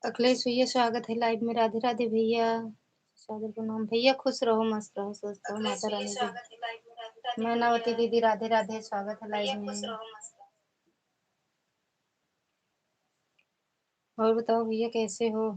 अखिलेश भैया स्वागत है लाइव में। राधे राधे भैया। सागर प्रणाम भैया। खुश रहो, मस्त रहो, स्वस्थ रहो, माता रानी की। मैनावती दीदी राधे राधे, स्वागत है लाइव में। और बताओ भैया कैसे हो?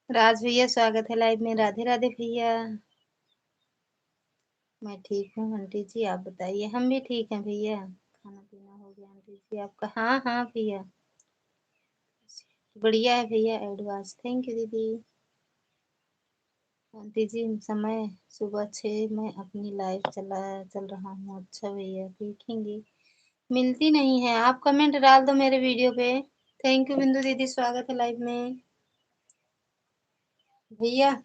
राज भैया स्वागत है लाइव में। राधे राधे भैया। मैं ठीक हूँ आंटी जी, आप बताइए। हम भी ठीक हैं भैया। खाना पीना हो गया आंटी जी आपका? हाँ हाँ भैया, बढ़िया है भैया। एडवांस थैंक यू दीदी। आंटी जी समय सुबह 6 में अपनी लाइव चल रहा हूँ। अच्छा भैया देखेंगे। मिलती नहीं है, आप कमेंट डाल दो मेरे वीडियो पे। थैंक यू बिंदु दीदी, स्वागत है लाइव में भैया।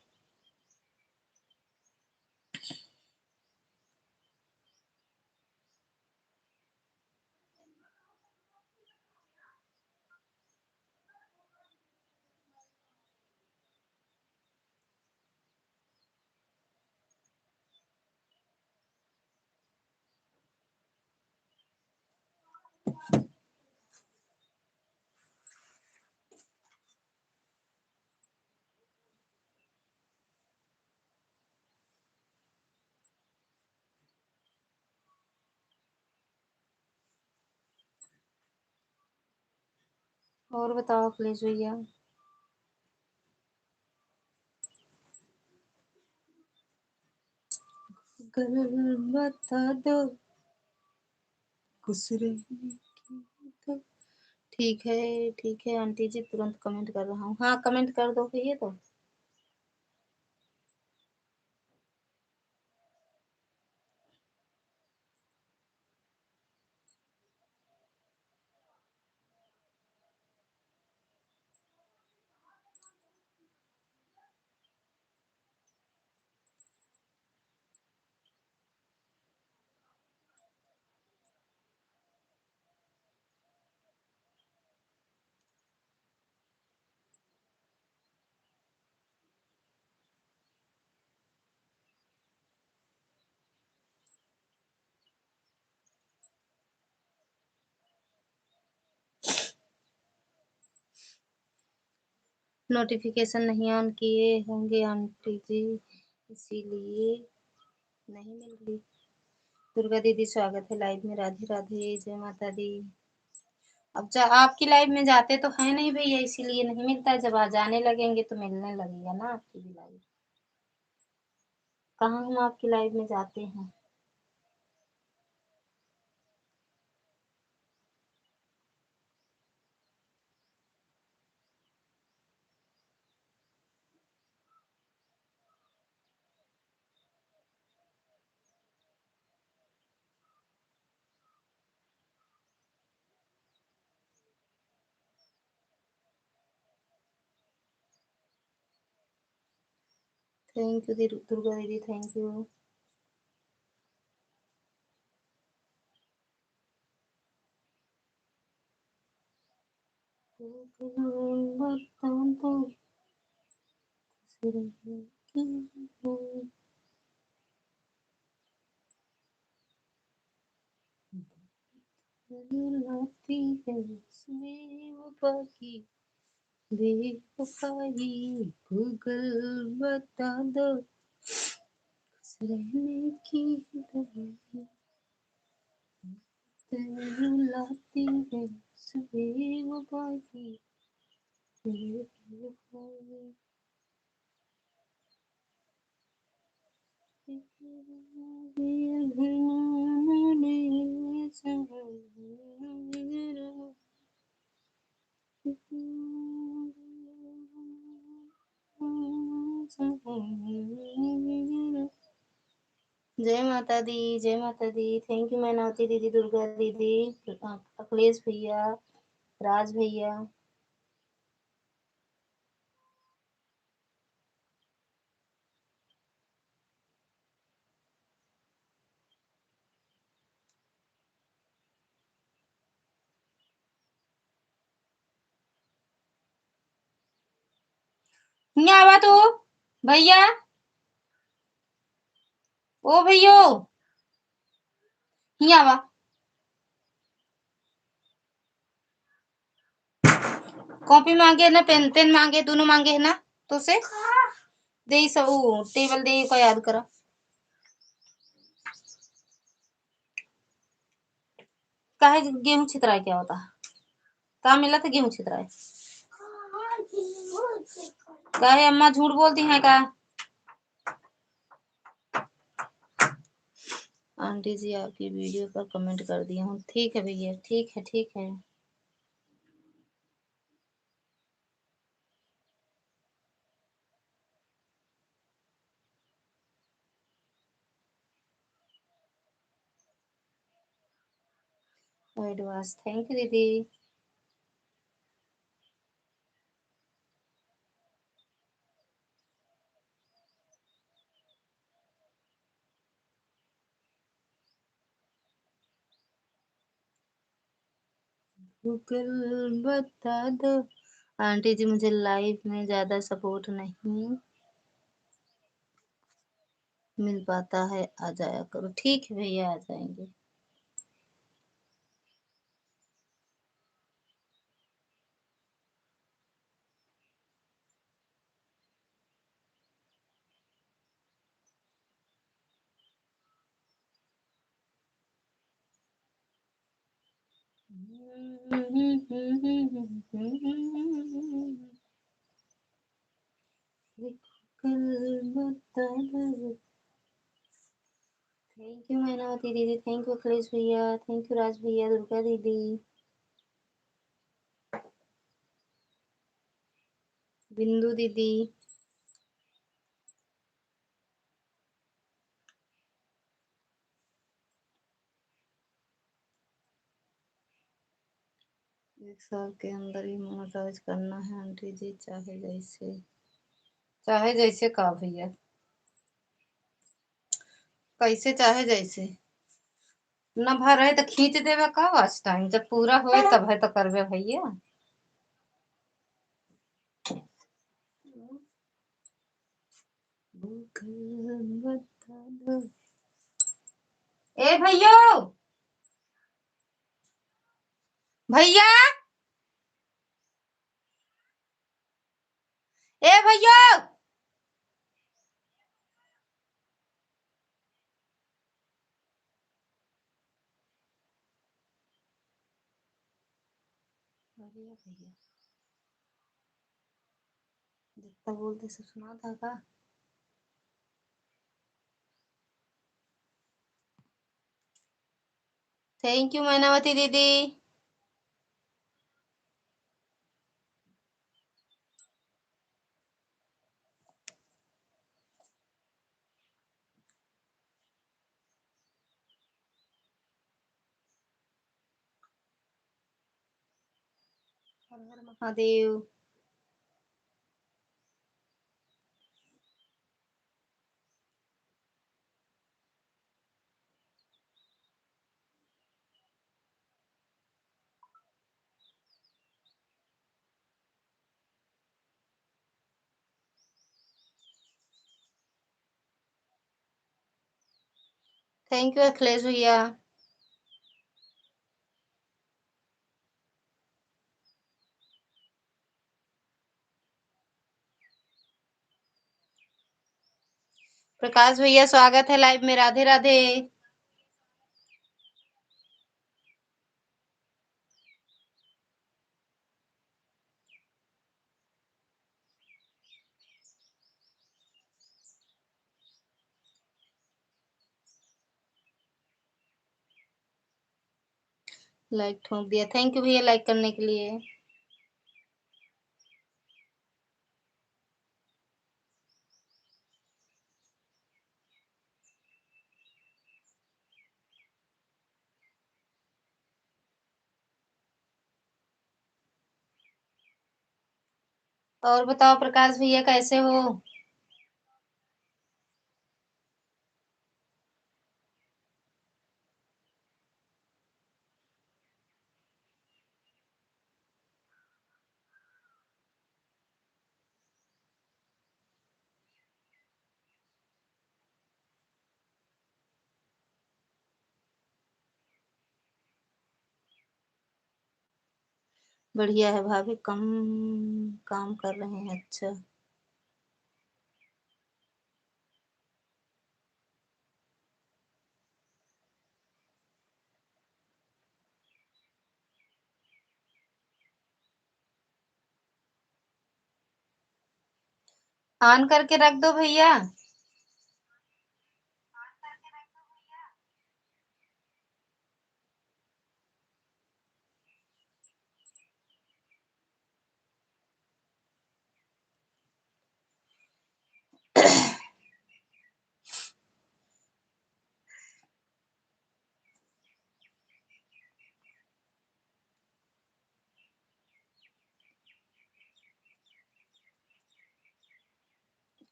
और बताओ अखिलेश भैया। गल बता दो खुश रहने की तो। ठीक है आंटी जी, तुरंत कमेंट कर रहा हूँ। हाँ कमेंट कर दो भैया तो। नोटिफिकेशन नहीं ऑन किए होंगे आंटी जी, इसीलिए नहीं मिल रही। दुर्गा दीदी स्वागत है लाइव में। राधे राधे, जय माता दी। अब आपकी लाइफ में जाते तो है नहीं भैया, इसीलिए नहीं मिलता। जब आ जाने लगेंगे तो मिलने लगेगा ना आपकी भी लाइफ। कहाँ हम आपकी लाइफ में जाते हैं। थैंक यू दुर्गा दीदी, थैंक यू। लाती है बेवफा की बेवफाई, गूगल बता दो रहने की दवाई, लाती है बेवफा की बेवफाई। जय माता दी, जय माता दी। थैंक यू मैनावती दीदी, दुर्गा दीदी, अखिलेश भैया, राज भैया। यहाँ आवा तो भैया, ओ भैयो यहाँ आवा। कॉपी मांगे ना, पेन पेन मांगे, दोनों मांगे है ना। तो से दे सब टेबल दे को याद करा। काहे गेहूं छितराए क्या होता। कहाँ मिला था गेहूं छितराए। काहे अम्मा झूठ बोलती हैं का। आंटी जी आपकी वीडियो पर कमेंट कर दिया हूँ। ठीक है भैया, ठीक है ठीक है। एडवांस थैंक यू दीदी। गूगल बता दो। आंटी जी मुझे लाइफ में ज्यादा सपोर्ट नहीं मिल पाता है, आ जाया करो। ठीक है भैया, आ जाएंगे। थैंक यू मैनावती दीदी, थैंक यू अखिलेश भैया, थैंक यू राज भैया, दुर्गा दीदी, बिंदु दीदी। एक साल के अंदर ही मोनेटाइज करना है आंटी जी, चाहे जैसे का भैया, कैसे चाहे जैसे। न भर है तो खींच देवे का वाच टाइम, जब पूरा होए तब है तो करवे भैया। ए भैयो, भैया, ए भैया। बढ़िया भैया, जितना बोलते सब सुना था का। थैंक यू मैनावती दीदी। हर हर महादेव। थैंक यू अखिलेश भैया। प्रकाश भैया स्वागत है लाइव में, राधे राधे। लाइक ठोक दिया, थैंक यू भैया लाइक करने के लिए। और बताओ प्रकाश भैया कैसे हो। बढ़िया है भाभी, कम काम कर रहे हैं, अच्छा। ऑन करके रख दो भैया।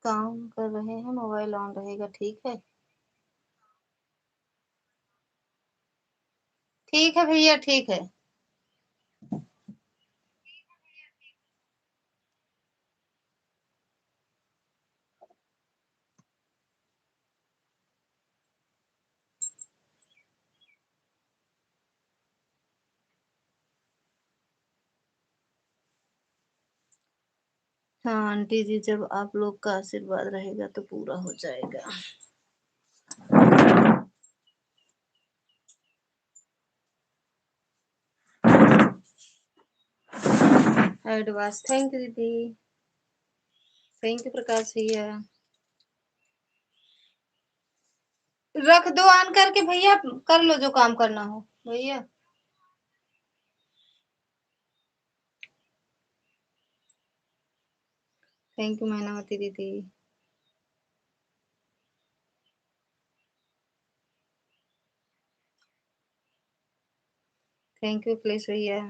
काम कर रहे हैं, मोबाइल ऑन रहेगा, ठीक है। ठीक है भैया, ठीक है। हाँ आंटी जी, जब आप लोग का आशीर्वाद रहेगा तो पूरा हो जाएगा। एडवांस थैंक यू दीदी। थैंक यू प्रकाश भैया। रख दो ऑन करके भैया, कर लो जो काम करना हो भैया। थैंक यू मैनावती दीदी। थैंक यू अखिलेश भैया।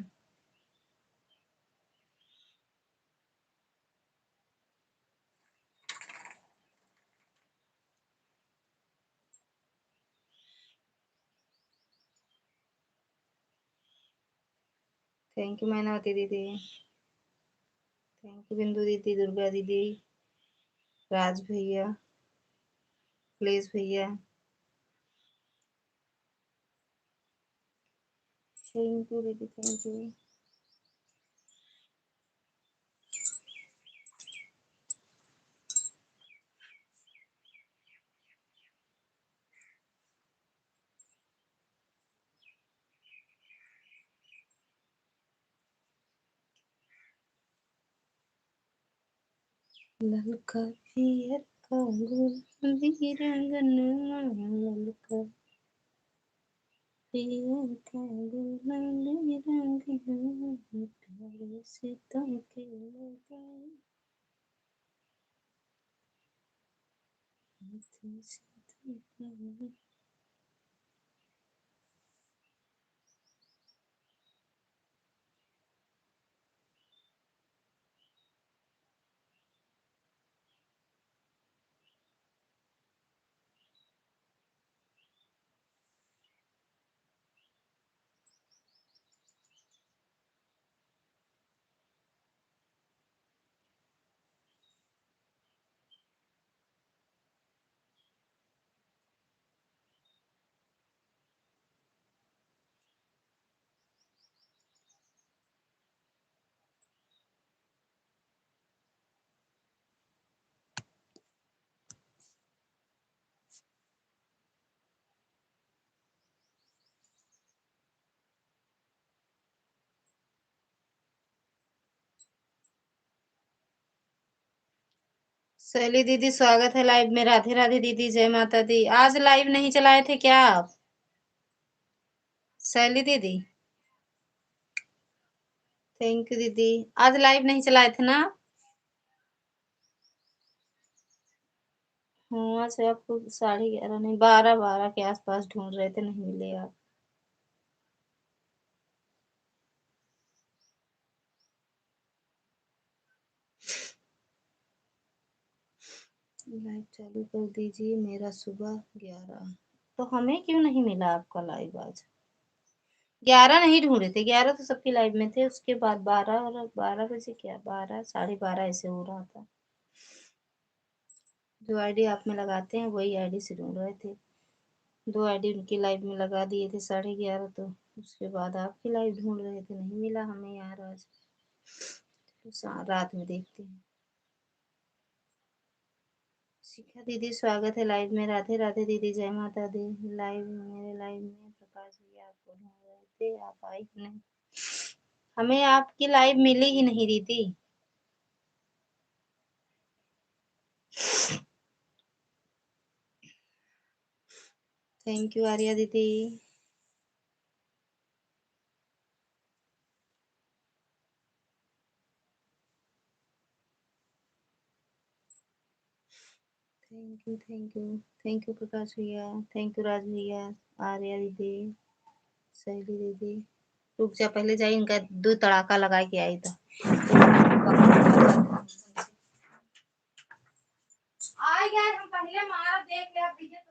थैंक यू मैनावती दीदी। थैंक यू बिंदु दीदी, दुर्गा दीदी, राज भैया, अखिलेश भैया। थैंक यू दीदी, थैंक यू। ललका पियर का गुलाबी रंगनवा, ललका पियर का गुलाबी रंगनवा, प्यारे से तुमके लगाई, हाथों से तुमके। शैली दीदी स्वागत है लाइव में। राधे राधे दीदी, जय माता दी। आज लाइव नहीं चलाए थे क्या आप? शैली दीदी, थैंक यू दीदी। आज लाइव नहीं चलाए थे ना आप? हाँ, आज आपको 11:30 नहीं, 12 के आसपास ढूंढ रहे थे, नहीं मिले आप। लाइव चालू कर दीजिए मेरा, सुबह 11। तो हमें क्यों नहीं मिला आपका लाइव आज? 11 नहीं ढूंढे थे, 11 तो सबकी लाइव में थे। उसके बाद 12, और 12 बजे क्या, 12, 12:30 ऐसे हो रहा था। जो आईडी आप में लगाते हैं वही आईडी से ढूंढ रहे थे। 2 आईडी उनकी लाइव में लगा दिए थे 11:30, तो उसके बाद आपकी लाइव ढूंढ रहे थे, नहीं मिला हमें यार आज। तो रात में देखते हैं। शिखा दीदी स्वागत है लाइव में। राधे राधे दीदी, जय माता दी। लाइव मेरे लाइव में प्रकाश जी आपको ढूंढ रहे थे, आप आई नहीं। हमें आपकी लाइव मिली ही नहीं दीदी। थैंक यू आर्या दीदी। Thank you, thank you. Thank you Prakash भैया, थैंक यू राज भैया, आर्या दीदी, शैली दीदी। रुक जा, पहले जाइए इनका दो तड़ाका लगा के आई था। आ गया, हम पहले मारा देख ले अब दीजिए तो।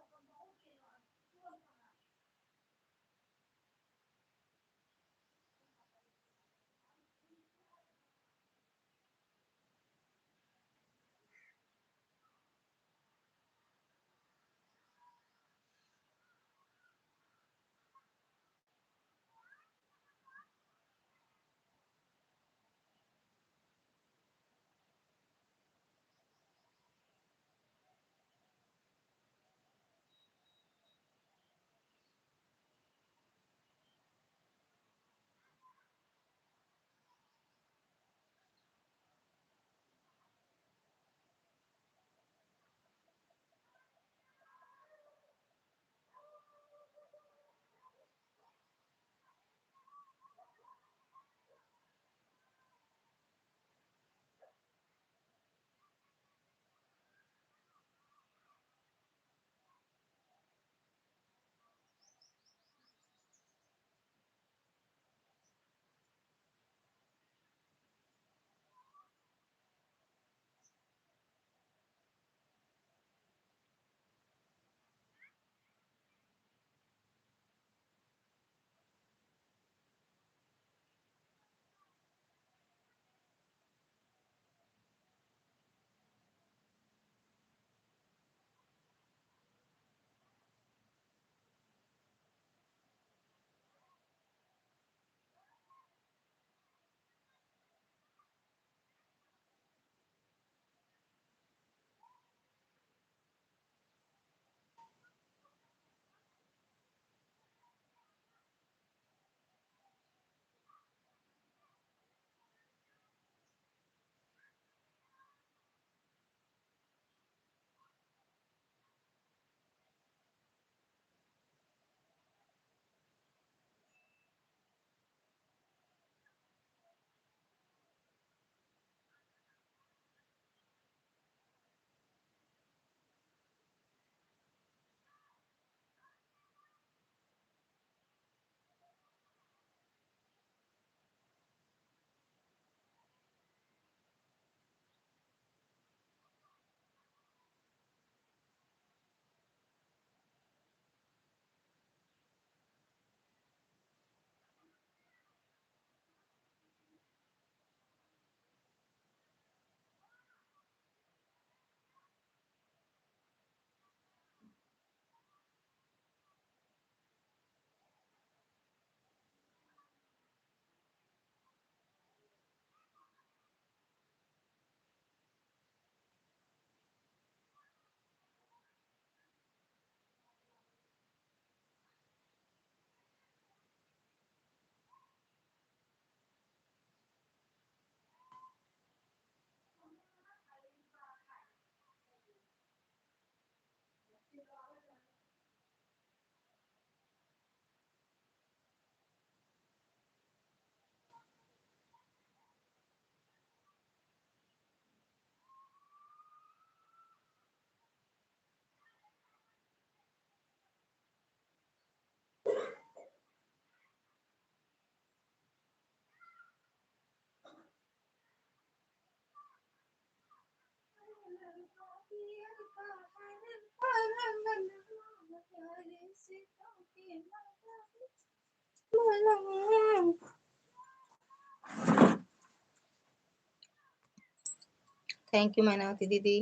थैंक यू मैनावती दीदी।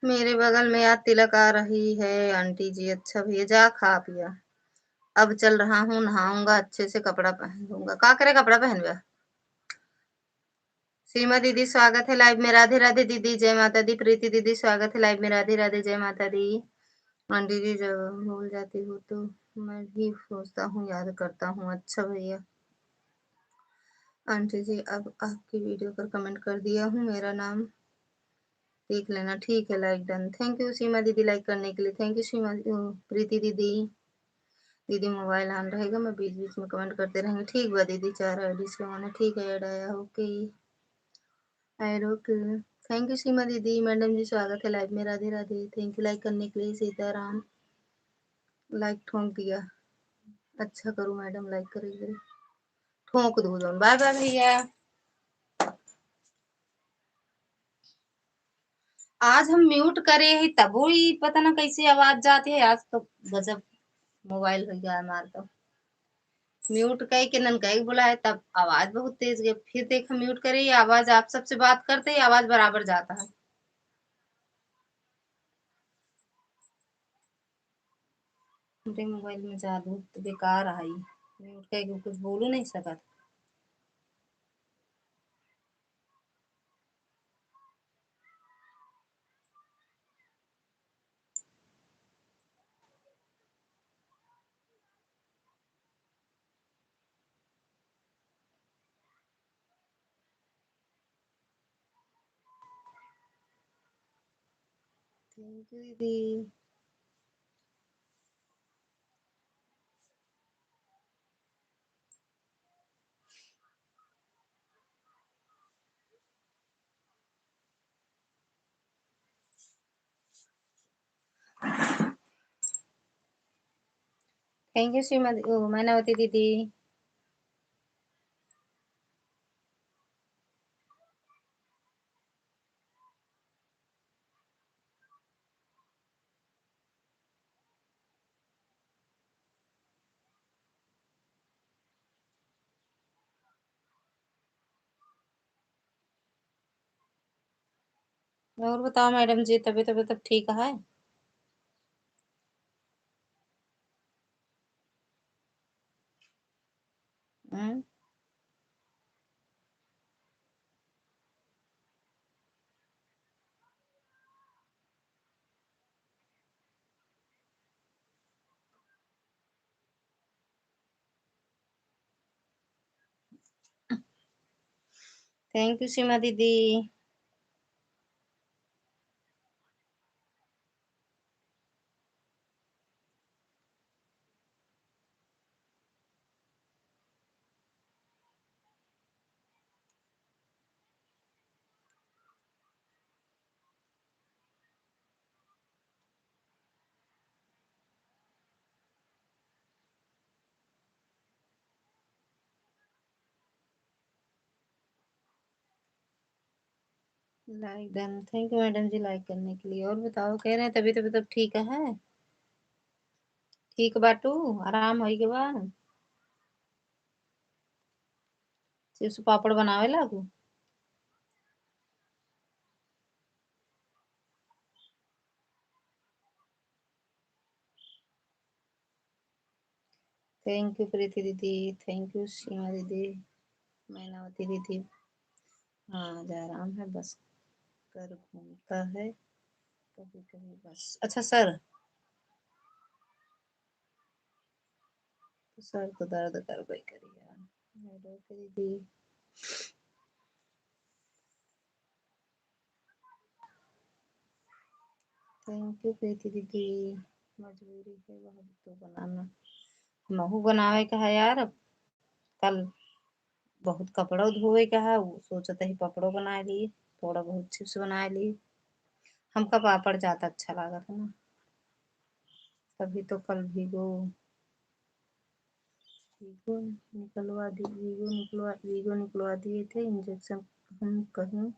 मेरे बगल में आज तिलक आ रही है आंटी जी। अच्छा भैया जा खा पिया। अब चल रहा हूँ, नहाऊंगा, अच्छे से कपड़ा पहन लूंगा। का करे कपड़ा पहन गया। सीमा दीदी स्वागत है लाइव में। राधे राधे दीदी, जय माता दी। प्रीति दीदी स्वागत है लाइव में। राधे राधे, जय माता दी। आंटी जी जब भूल जाती हूँ तो मैं भी सोचता हूँ, याद करता हूँ। अच्छा भैया। आंटी जी अब आपकी वीडियो पर कमेंट कर दिया हूँ, मेरा नाम देख लेना। ठीक है, like done. Thank you Seema दीदी लाइक करने के लिए। थैंक यू सीमा प्रीति दीदी। दीदी मोबाइल ऑन रहेगा, मैं बीच बीच में कमेंट करते रहेंगे। ठीक बा दीदी। 4 आईडी से मैंने ठीक है ऐड आया। Okay okay. Thank you Seema दीदी। मैडम जी स्वागत है लाइव में। Radhe Radhe. Thank you like करने के लिए। सीताराम लाइक ठोंक दिया। अच्छा करूँ मैडम, लाइक करेंगे ठोंक दो। बाय बाय भैया। आज हम म्यूट करे ही तब ही पता ना कैसी आवाज जाती है। आज तो गजब मोबाइल हो गया हमारा। तो म्यूट कह के नन कह बोला है तब आवाज बहुत तेज गई। फिर देखो म्यूट करे ही आवाज, आप सबसे बात करते ही आवाज बराबर जाता है। मेरे मोबाइल में जादू तो बेकार आई। म्यूट कह के कुछ बोलू नहीं सकत। थैंक यू दीदी। थैंक यू श्रीमती मैनावती दीदी। और बताओ मैडम जी, तबीयत तबीयत तब ठीक है। थैंक यू सीमा दीदी। Like done. Thank you madam ji like करने के लिए। और बताओ, कह रहे हैं तबीयत तबीयत तब ठीक है। ठीक बाटू आराम होई के बाद चिप्स पापड़ बनावे लागू। थैंक यू प्रीति दीदी। थैंक यू सीमा दीदी, मैनावती दीदी। हाँ जा आराम है, बस कर घूमता है कभी कभी बस। अच्छा सर, तो सर तो दर्द कर भाई करिए। हेलो दीदी। थैंक यू प्रीति दीदी। मजबूरी है वह तो बनाना। महू बनावे का है यार। अब कल बहुत कपड़ा धोए का है, वो सोचते ही पपड़ो बना ली, थोड़ा बहुत चिप्स बना ली। हमका पापड़ ज्यादा अच्छा लगा था ना, तभी तो कल वीगो निकलवा दिए थे इंजेक्शन। हम कहीं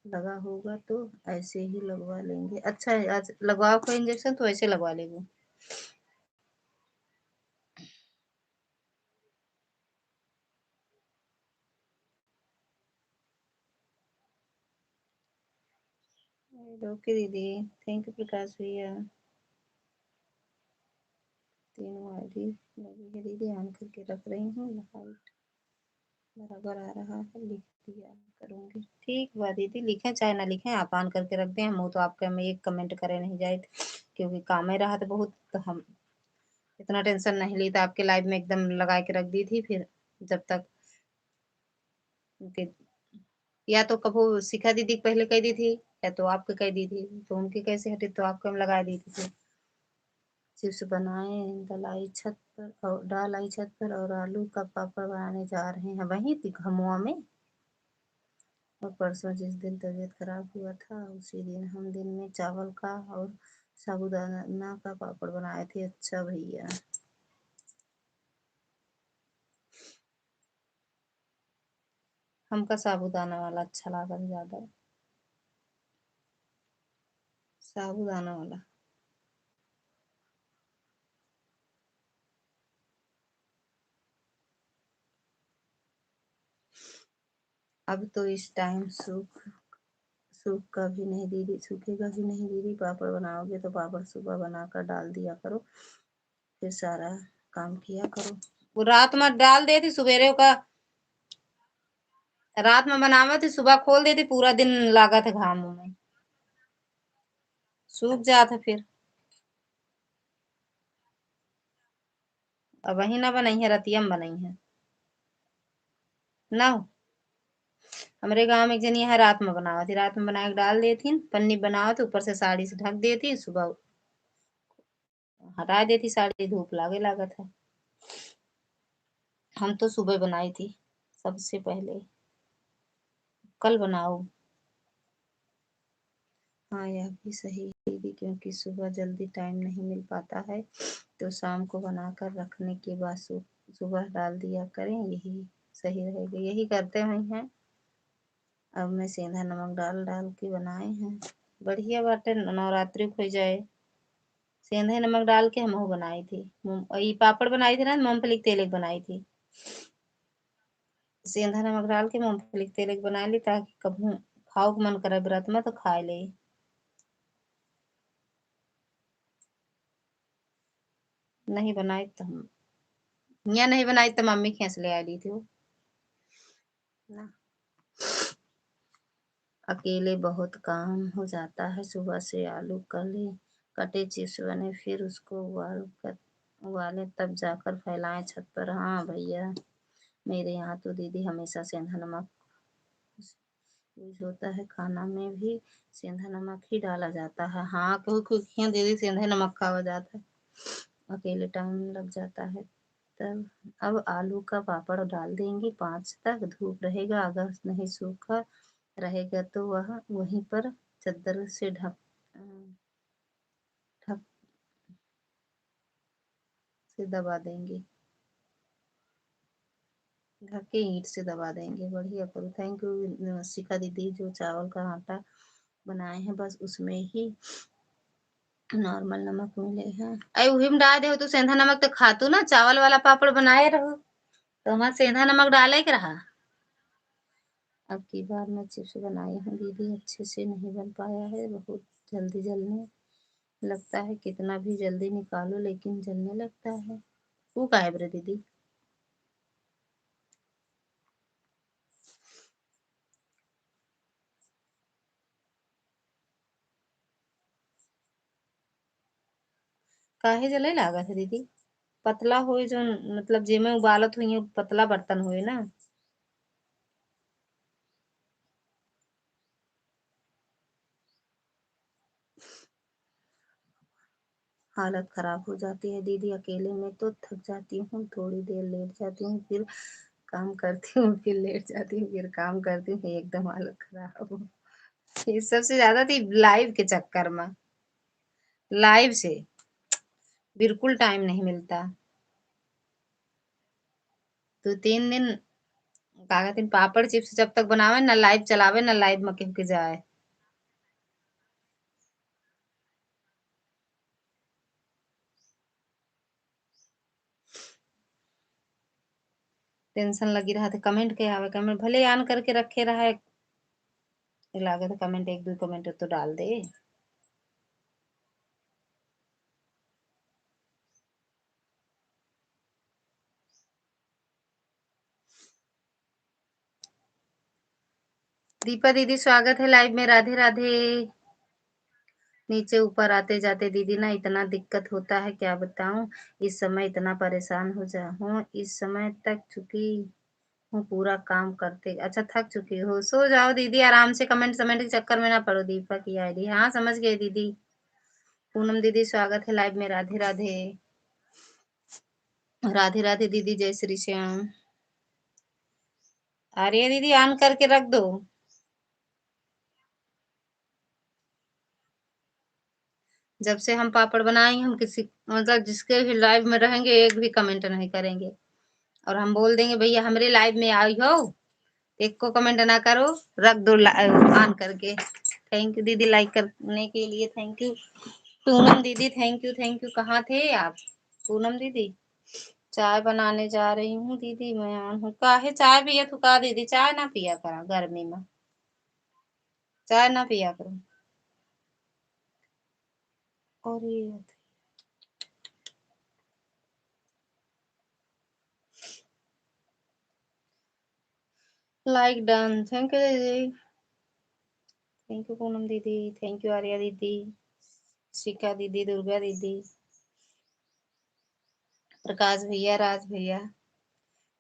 लगा होगा तो ऐसे ही लगवा लेंगे। अच्छा है, आज लगवाओ कोई इंजेक्शन तो ऐसे लगवा लेंगे। ओके दीदी, थैंक यू प्रकाश भैया। तीनों आईडी लगी है दीदी, ऑन करके रख रही हूँ। लाइट बराबर आ रहा है, लिख दिया करूंगी। ठीक बा दीदी, लिखें चाहे ना लिखें, आप ऑन करके रख दें। हम तो आपके में एक कमेंट करे नहीं जाए क्योंकि काम में रहा था बहुत, तो हम इतना टेंशन नहीं ली था। आपके लाइव में एकदम लगा के रख दी थी, फिर जब तक उनके, या तो कबू शिखा दीदी को पहले कह दी थी, या तो आपके कह दी थी, तो उनकी कैसे हटी, तो आपको हम लगा दी थी। चिप्स बनाए, डाल आई छत पर और आलू का पापड़ बनाने जा रहे हैं वहीं थी घमुआ में। और परसों जिस दिन तबीयत खराब हुआ था उसी दिन हम दिन में चावल का और साबूदाना का पापड़ बनाए थे। अच्छा भैया, हमका साबूदाना वाला अच्छा लगा ज्यादा, साबूदाना वाला। अब तो इस टाइम सूखा भी नहीं दीदी, सूखेगा भी नहीं दीदी। पापड़ बनाओगे तो पापड़ सुबह बनाकर डाल दिया करो, फिर सारा काम किया करो। वो रात में डाल देती सवेरे का, रात में बनावा थी सुबह खोल देती, पूरा दिन लगा था घाम में, सूख जाता फिर। अब वही ना बनाई है, रतिया में बनाई है ना। हमारे गांव में एक जनी है, रात में बनावा थी, रात में बना के डाल देती, पन्नी बनावा थी, ऊपर से साड़ी से ढक देती, सुबह हटा देती साड़ी, धूप लागे लगा था। हम तो सुबह बनाई थी सबसे पहले। कल बनाओ। हाँ यह भी सही है दीदी, क्योंकि सुबह जल्दी टाइम नहीं मिल पाता है, तो शाम को बनाकर रखने के बाद सुबह डाल दिया करें, यही सही रहेगा। यही करते हुए हैं। अब मैं सेंधा नमक डाल डाल के बनाए हैं, बढ़िया बाटे, नवरात्रि हो जाए। सेंधा नमक डाल के हम बनाई थी, ये पापड़ बनाई थी ना, मूंगफली के तेल एक बनाई थी। सेंधा नमक डाल के मूंगफली के तेल एक बना ली, ताकि कभी खाओ के मन करे व्रत में तो खा ले। नहीं बनाई तो हम, या नहीं बनाई तो मम्मी खींच ले आई थी वो ना। अकेले बहुत काम हो जाता है, सुबह से आलू कले कटे, चिप्स बने, फिर उसको उबाले तब जाकर फैलाएं छत पर। हाँ भैया, मेरे यहाँ तो दीदी हमेशा सेंधा नमक यूज होता है, खाना में भी सेंधा नमक ही डाला जाता है। हाँ, क्योंकि दीदी सेंधा नमक खावा जाता है, अकेले टाइम लग जाता है तब। अब आलू का पापड़ डाल देंगे 5 तक, धूप रहेगा, अगर नहीं सूखा रहेगा तो वह वहीं पर चद्दर से ढक से दबा देंगे, ढक के ईंट से दबा देंगे। बढ़िया करो, थैंक यू शिखा दीदी। जो चावल का आटा बनाए हैं बस उसमें ही नॉर्मल नमक मिले हैं। अरे वही में डाल दे तो सेंधा नमक तो खातू ना, चावल वाला पापड़ बनाए रहो तो हमारा सेंधा नमक डाले के रहा। अब की बार मैं चिप्स बनाई हूँ दीदी, अच्छे से नहीं बन पाया है, बहुत जल्दी जलने लगता है, कितना भी जल्दी निकालो लेकिन जलने लगता है। वो का है bre दीदी? काहे जले लागत है दीदी? पतला होए जो, मतलब जेमे उबालत हुई पतला बर्तन हुए ना। हालत खराब हो जाती है दीदी, अकेले में तो थक जाती हूँ, थोड़ी देर लेट जाती हूँ, फिर काम करती हूँ, फिर लेट जाती हूँ, फिर काम करती हूँ, एकदम हालत खराब। ये सबसे ज्यादा थी लाइव के चक्कर में। लाइव से बिल्कुल टाइम नहीं मिलता। तो 3 दिन का कहते हैं, पापड़ चिप्स जब तक बनावे ना लाइव चलावे ना लाइव में केहू के जाए। टेंशन लगी रहा था कमेंट के आवे, कमेंट भले ऑन करके रखे रहा है, लागे तो कमेंट एक दो कमेंट तो डाल दे। दीपा दीदी स्वागत है लाइव में, राधे राधे। नीचे ऊपर आते जाते दीदी ना इतना दिक्कत होता है क्या बताऊं। इस समय इतना परेशान हो जा हूँ, इस समय तक चुकी हूँ पूरा काम करते। अच्छा थक चुकी हो, सो जाओ दीदी आराम से, कमेंट समेंट के चक्कर में ना पड़ो। दीपा की आईडी, हाँ समझ गए दीदी। पूनम दीदी स्वागत है लाइव में, राधे राधे। राधे राधे दीदी, जय श्री श्याम। आर्या दीदी ऑन करके रख दो। जब से हम पापड़ बनाएंगे हम किसी मतलब जिसके भी लाइव में रहेंगे एक भी कमेंट नहीं करेंगे, और हम बोल देंगे भैया हमारे लाइव में आई हो, एक को कमेंट ना करो, रख दो ऑन करके। थैंक यू दीदी लाइक करने के लिए, थैंक यू। पूनम दीदी थैंक यू। कहाँ थे आप पूनम दीदी। चाय बनाने जा रही हूँ दीदी, मैं ऑन हूँ। काहे चाय पिया तो का दीदी, चाय ना पिया करा गर्मी में, चाय ना पिया करो। और ये लाइक डन, थैंक यू दीदी, थैंक यू पूनम दीदी, थैंक यू आर्या दीदी, शिखा दीदी, दुर्गा दीदी, प्रकाश भैया, राज भैया।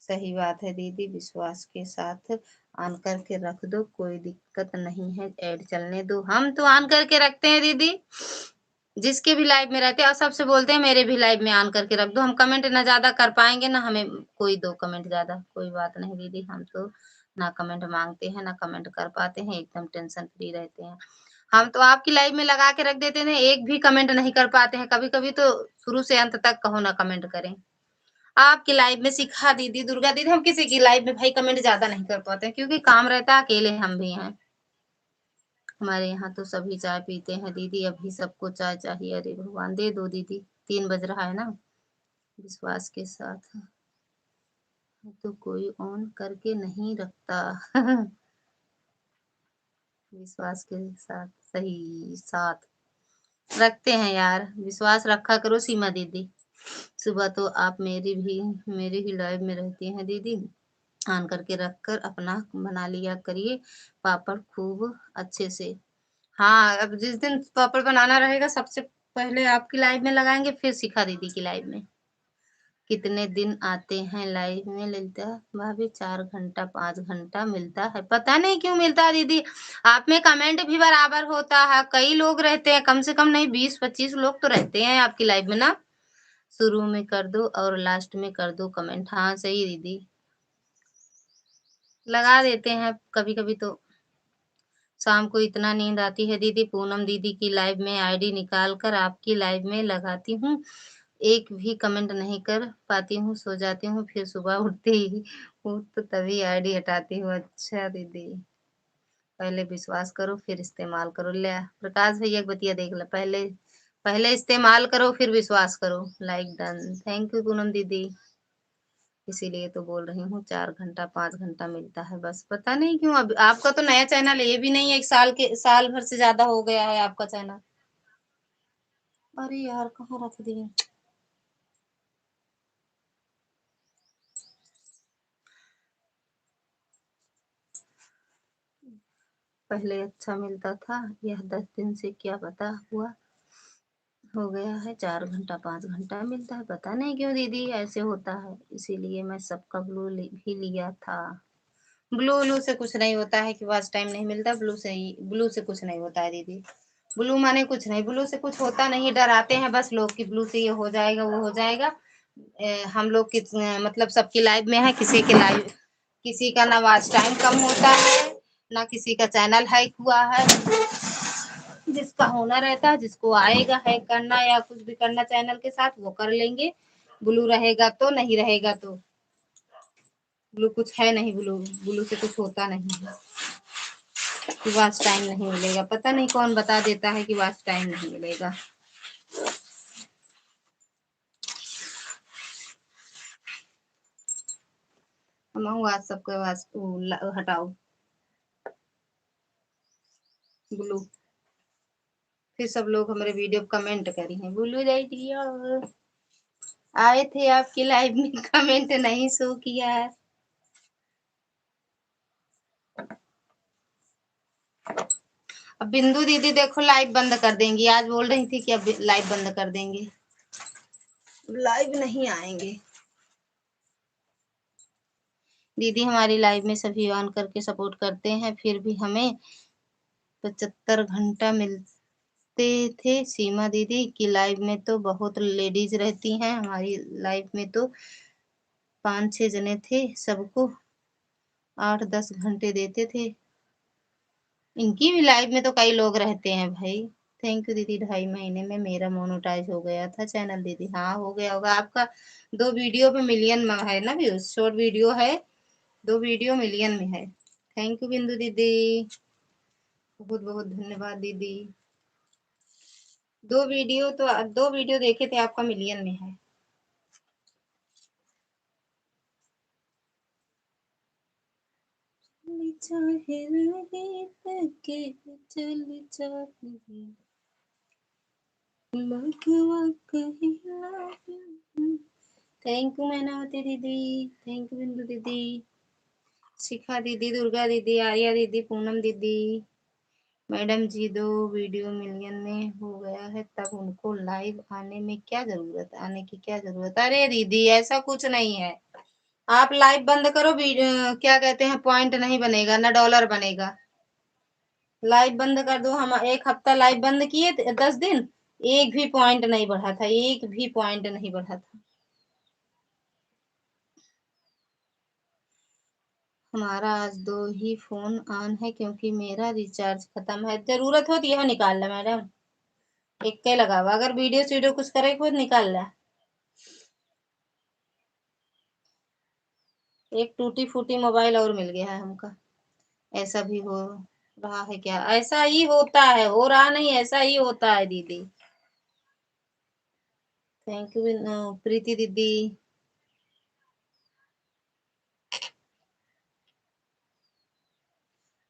सही बात है दीदी, विश्वास के साथ ऑन करके रख दो, कोई दिक्कत नहीं है, ऐड चलने दो। हम तो ऑन करके रखते हैं दीदी, जिसके भी लाइव में रहते हैं और सबसे बोलते हैं मेरे भी लाइव में ऑन करके रख दो। हम कमेंट ना ज्यादा कर पाएंगे ना हमें कोई दो कमेंट ज्यादा, कोई बात नहीं दीदी, हम तो ना कमेंट मांगते हैं ना कमेंट कर पाते हैं, एकदम टेंशन फ्री रहते हैं। हम तो आपकी लाइव में लगा के रख देते हैं, एक भी कमेंट नहीं कर पाते हैं, कभी कभी तो शुरू से अंत तक कहो ना कमेंट करें। आपकी लाइव में सिखा दीदी, दुर्गा दीदी, हम किसी की लाइव में भाई कमेंट ज्यादा नहीं कर पाते हैं क्योंकि काम रहता है, अकेले हम भी हैं। हमारे यहाँ तो सभी चाय पीते हैं दीदी, अभी सबको चाय चाहिए। अरे भगवान दे दो दीदी, 3 बज रहा है ना। विश्वास के साथ तो कोई ऑन करके नहीं रखता। विश्वास के साथ सही साथ रखते हैं यार, विश्वास रखा करो सीमा दीदी। सुबह तो आप मेरी ही लाइव में रहती हैं दीदी, ऑन करके रख कर अपना बना लिया करिए पापड़ खूब अच्छे से। हाँ अब जिस दिन पापड़ बनाना रहेगा सबसे पहले आपकी लाइव में लगाएंगे, फिर शिखा दीदी की लाइव में। कितने दिन आते हैं लाइव में ललिता भाभी, 4 घंटा 5 घंटा मिलता है, पता नहीं क्यों मिलता है दीदी। आप में कमेंट भी बराबर होता है, कई लोग रहते हैं, कम से कम नहीं 20-25 लोग तो रहते हैं आपकी लाइव में ना। शुरू में कर दो और लास्ट में कर दो कमेंट, हाँ सही दीदी, लगा देते हैं कभी कभी तो। शाम को इतना नींद आती है दीदी, पूनम दीदी की लाइव में आईडी निकाल कर आपकी लाइव में लगाती हूँ, एक भी कमेंट नहीं कर पाती हूँ, सो जाती हूँ, फिर सुबह उठते ही उठ तो तभी आईडी हटाती हूँ। अच्छा दीदी, पहले विश्वास करो फिर इस्तेमाल करो। ले प्रकाश भैया की बतिया देख लो, पहले पहले इस्तेमाल करो फिर विश्वास करो। Like done, thank you Poonam दीदी। इसीलिए तो बोल रही हूँ 4 घंटा 5 घंटा मिलता है बस, पता नहीं क्यों। अब आपका तो नया चैनल है, ये भी नहीं है, 1 साल भर से ज्यादा हो गया है आपका चैनल। अरे यार कहाँ रख दिए। पहले अच्छा मिलता था, यह 10 दिन से क्या पता हुआ हो गया है 4 घंटा 5 घंटा मिलता है, पता नहीं क्यों दीदी ऐसे होता है। इसीलिए मैं सबका भी लिया था। ब्लू से कुछ नहीं होता है कि वॉच टाइम नहीं मिलता, ब्लू से कुछ नहीं होता है दीदी। ब्लू माने कुछ नहीं, ब्लू से कुछ होता नहीं, डराते हैं बस लोग कि ब्लू से ये हो जाएगा वो हो जाएगा। हम लोग मतलब सबकी लाइव में है, किसी के लाइव किसी का ना वॉच टाइम कम होता है ना किसी का चैनल हैक हुआ है। जिसका होना रहता है, जिसको आएगा हैक करना या कुछ भी करना चैनल के साथ, वो कर लेंगे। ब्लू रहेगा तो, नहीं रहेगा तो। ब्लू कुछ है नहीं, ब्लू ब्लू से कुछ होता नहीं है कि वॉच टाइम नहीं मिलेगा। पता नहीं कौन बता देता है कि वॉच टाइम नहीं मिलेगा। हम व्हाट्सएप के हटाओ ब्लू। फिर सब लोग हमारे वीडियो पे कमेंट करी हैं, ब्लू दीदी आए थे आपकी लाइव में, कमेंट नहीं शो किया है। अब बिंदु दीदी देखो लाइव बंद कर देंगी। आज बोल रही थी कि अब लाइव बंद कर देंगे, लाइव नहीं आएंगे। दीदी हमारी लाइव में सभी ऑन करके सपोर्ट करते हैं, फिर भी हमें 75 घंटा मिलते थे। सीमा दीदी की लाइव में तो बहुत लेडीज रहती हैं, हमारी लाइव में तो 5-6 जने थे, सबको 8-10 घंटे देते थे। इनकी भी लाइव में तो कई लोग रहते हैं भाई। थैंक यू दीदी, 2.5 महीने में मेरा मोनेटाइज हो गया था चैनल दीदी। हाँ हो गया होगा आपका। 2 वीडियो पे मिलियन में है ना व्यूज, शॉर्ट वीडियो है, 2 वीडियो मिलियन में है। थैंक यू बिंदु दीदी, बहुत बहुत धन्यवाद दीदी। 2 वीडियो देखे थे, आपका मिलियन में है। थैंक यू मैनावती दीदी, थैंक यू बिंदु दीदी, शिखा दीदी, दुर्गा दीदी, आर्या दीदी, पूनम दीदी। मैडम जी 2 वीडियो मिलियन में हो गया है, तब उनको लाइव आने की क्या जरूरत। अरे दीदी ऐसा कुछ नहीं है। आप लाइव बंद करो, क्या कहते हैं, पॉइंट नहीं बनेगा ना डॉलर बनेगा। लाइव बंद कर दो। हम 1 हफ्ता लाइव बंद किए, 10 दिन, एक भी पॉइंट नहीं बढ़ा था, एक भी पॉइंट नहीं बढ़ा था। हमारा आज 2 ही फोन ऑन है क्योंकि मेरा रिचार्ज खत्म है। जरूरत होती है निकाल ला मैडम, एक के लगा हुआ, अगर वीडियो कुछ करे खुद निकाल ला। एक टूटी फूटी मोबाइल और मिल गया है हमका। ऐसा भी हो रहा है क्या? ऐसा ही होता है, हो रहा नहीं, ऐसा ही होता है दीदी। थैंक यू प्रीति दीदी।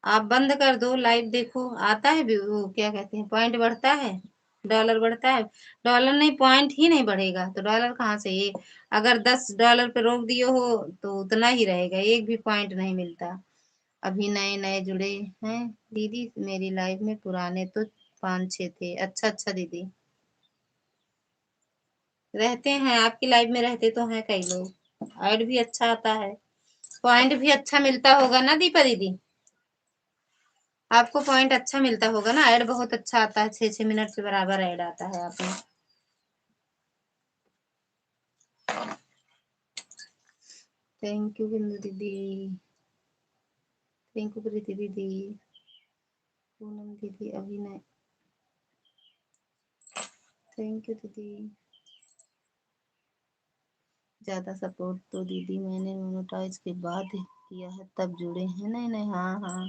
आप बंद कर दो, लाइव देखो, आता है भी वो क्या कहते हैं, पॉइंट बढ़ता है, डॉलर बढ़ता है। डॉलर नहीं, पॉइंट ही नहीं बढ़ेगा तो डॉलर कहाँ से? ये अगर $10 पे रोक दिए हो तो उतना ही रहेगा, एक भी पॉइंट नहीं मिलता। अभी नए नए जुड़े हैं दीदी मेरी लाइव में, पुराने तो 5-6 थे। अच्छा अच्छा दीदी, रहते हैं आपकी लाइव में, रहते तो हैं कई लोग। ऐड भी अच्छा आता है, पॉइंट भी अच्छा मिलता होगा ना दीपा दीदी? आपको पॉइंट अच्छा मिलता होगा ना, ऐड बहुत अच्छा आता है, 6-6 मिनट के बराबर ऐड आता है आप में। थैंक यू बिंदु दीदी, थैंक यू प्रीति दीदी, पूनम दीदी, अभिनय, थैंक यू दीदी। ज्यादा सपोर्ट तो दीदी मैंने मोनेटाइज के बाद किया है, तब जुड़े हैं। नहीं नहीं, हाँ हाँ,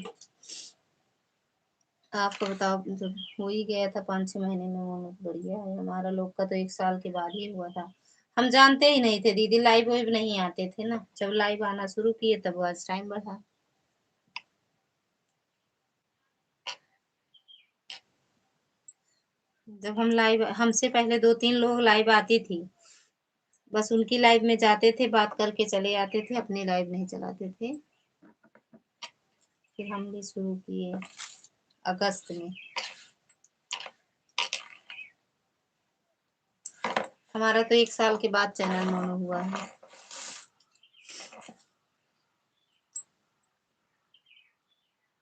आपको बताओ, जब हो ही गया था 5-6 महीने में, वो बढ़िया है। हमारा लोग का तो 1 साल के बाद ही हुआ था। हम जानते ही नहीं थे दीदी, लाइव वाइव नहीं आते थे ना, जब लाइव आना शुरू किए तब आज टाइम बढ़ा। जब हम लाइव, हमसे पहले 2-3 लोग लाइव आती थी, बस उनकी लाइव में जाते थे, बात करके चले आते थे, अपनी लाइव नहीं चलाते थे। फिर हम भी शुरू किए अगस्त में। हमारा तो 1 साल के बाद चैनल मोनो हुआ है।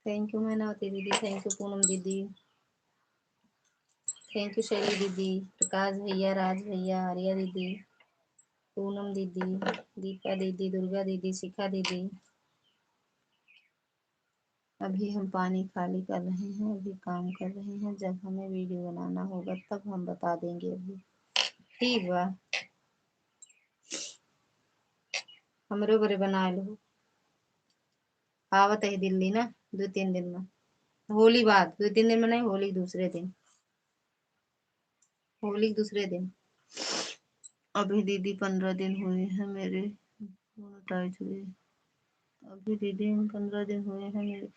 थैंक यू मैनावती दीदी, थैंक यू पूनम दीदी, थैंक यू शैली दीदी, प्रकाश भैया, राज भैया, आर्या दीदी, पूनम दीदी, दीपा दीदी, दुर्गा दीदी, शिखा दीदी। अभी हम पानी खाली कर रहे हैं, अभी काम कर रहे हैं। जब हमें वीडियो बनाना होगा तब हम बता देंगे। अभी ठीक बा, हमरे बरे बना लो। आवत है दिल्ली ना 2-3 दिन में। होली बाद 2-3 दिन में नहीं, होली दूसरे दिन, होली दूसरे दिन। अभी दीदी 15 दिन हुए हैं मेरे मोनेटाइज हुए। अभी दीदी 15 दिन हुए हैं मेरे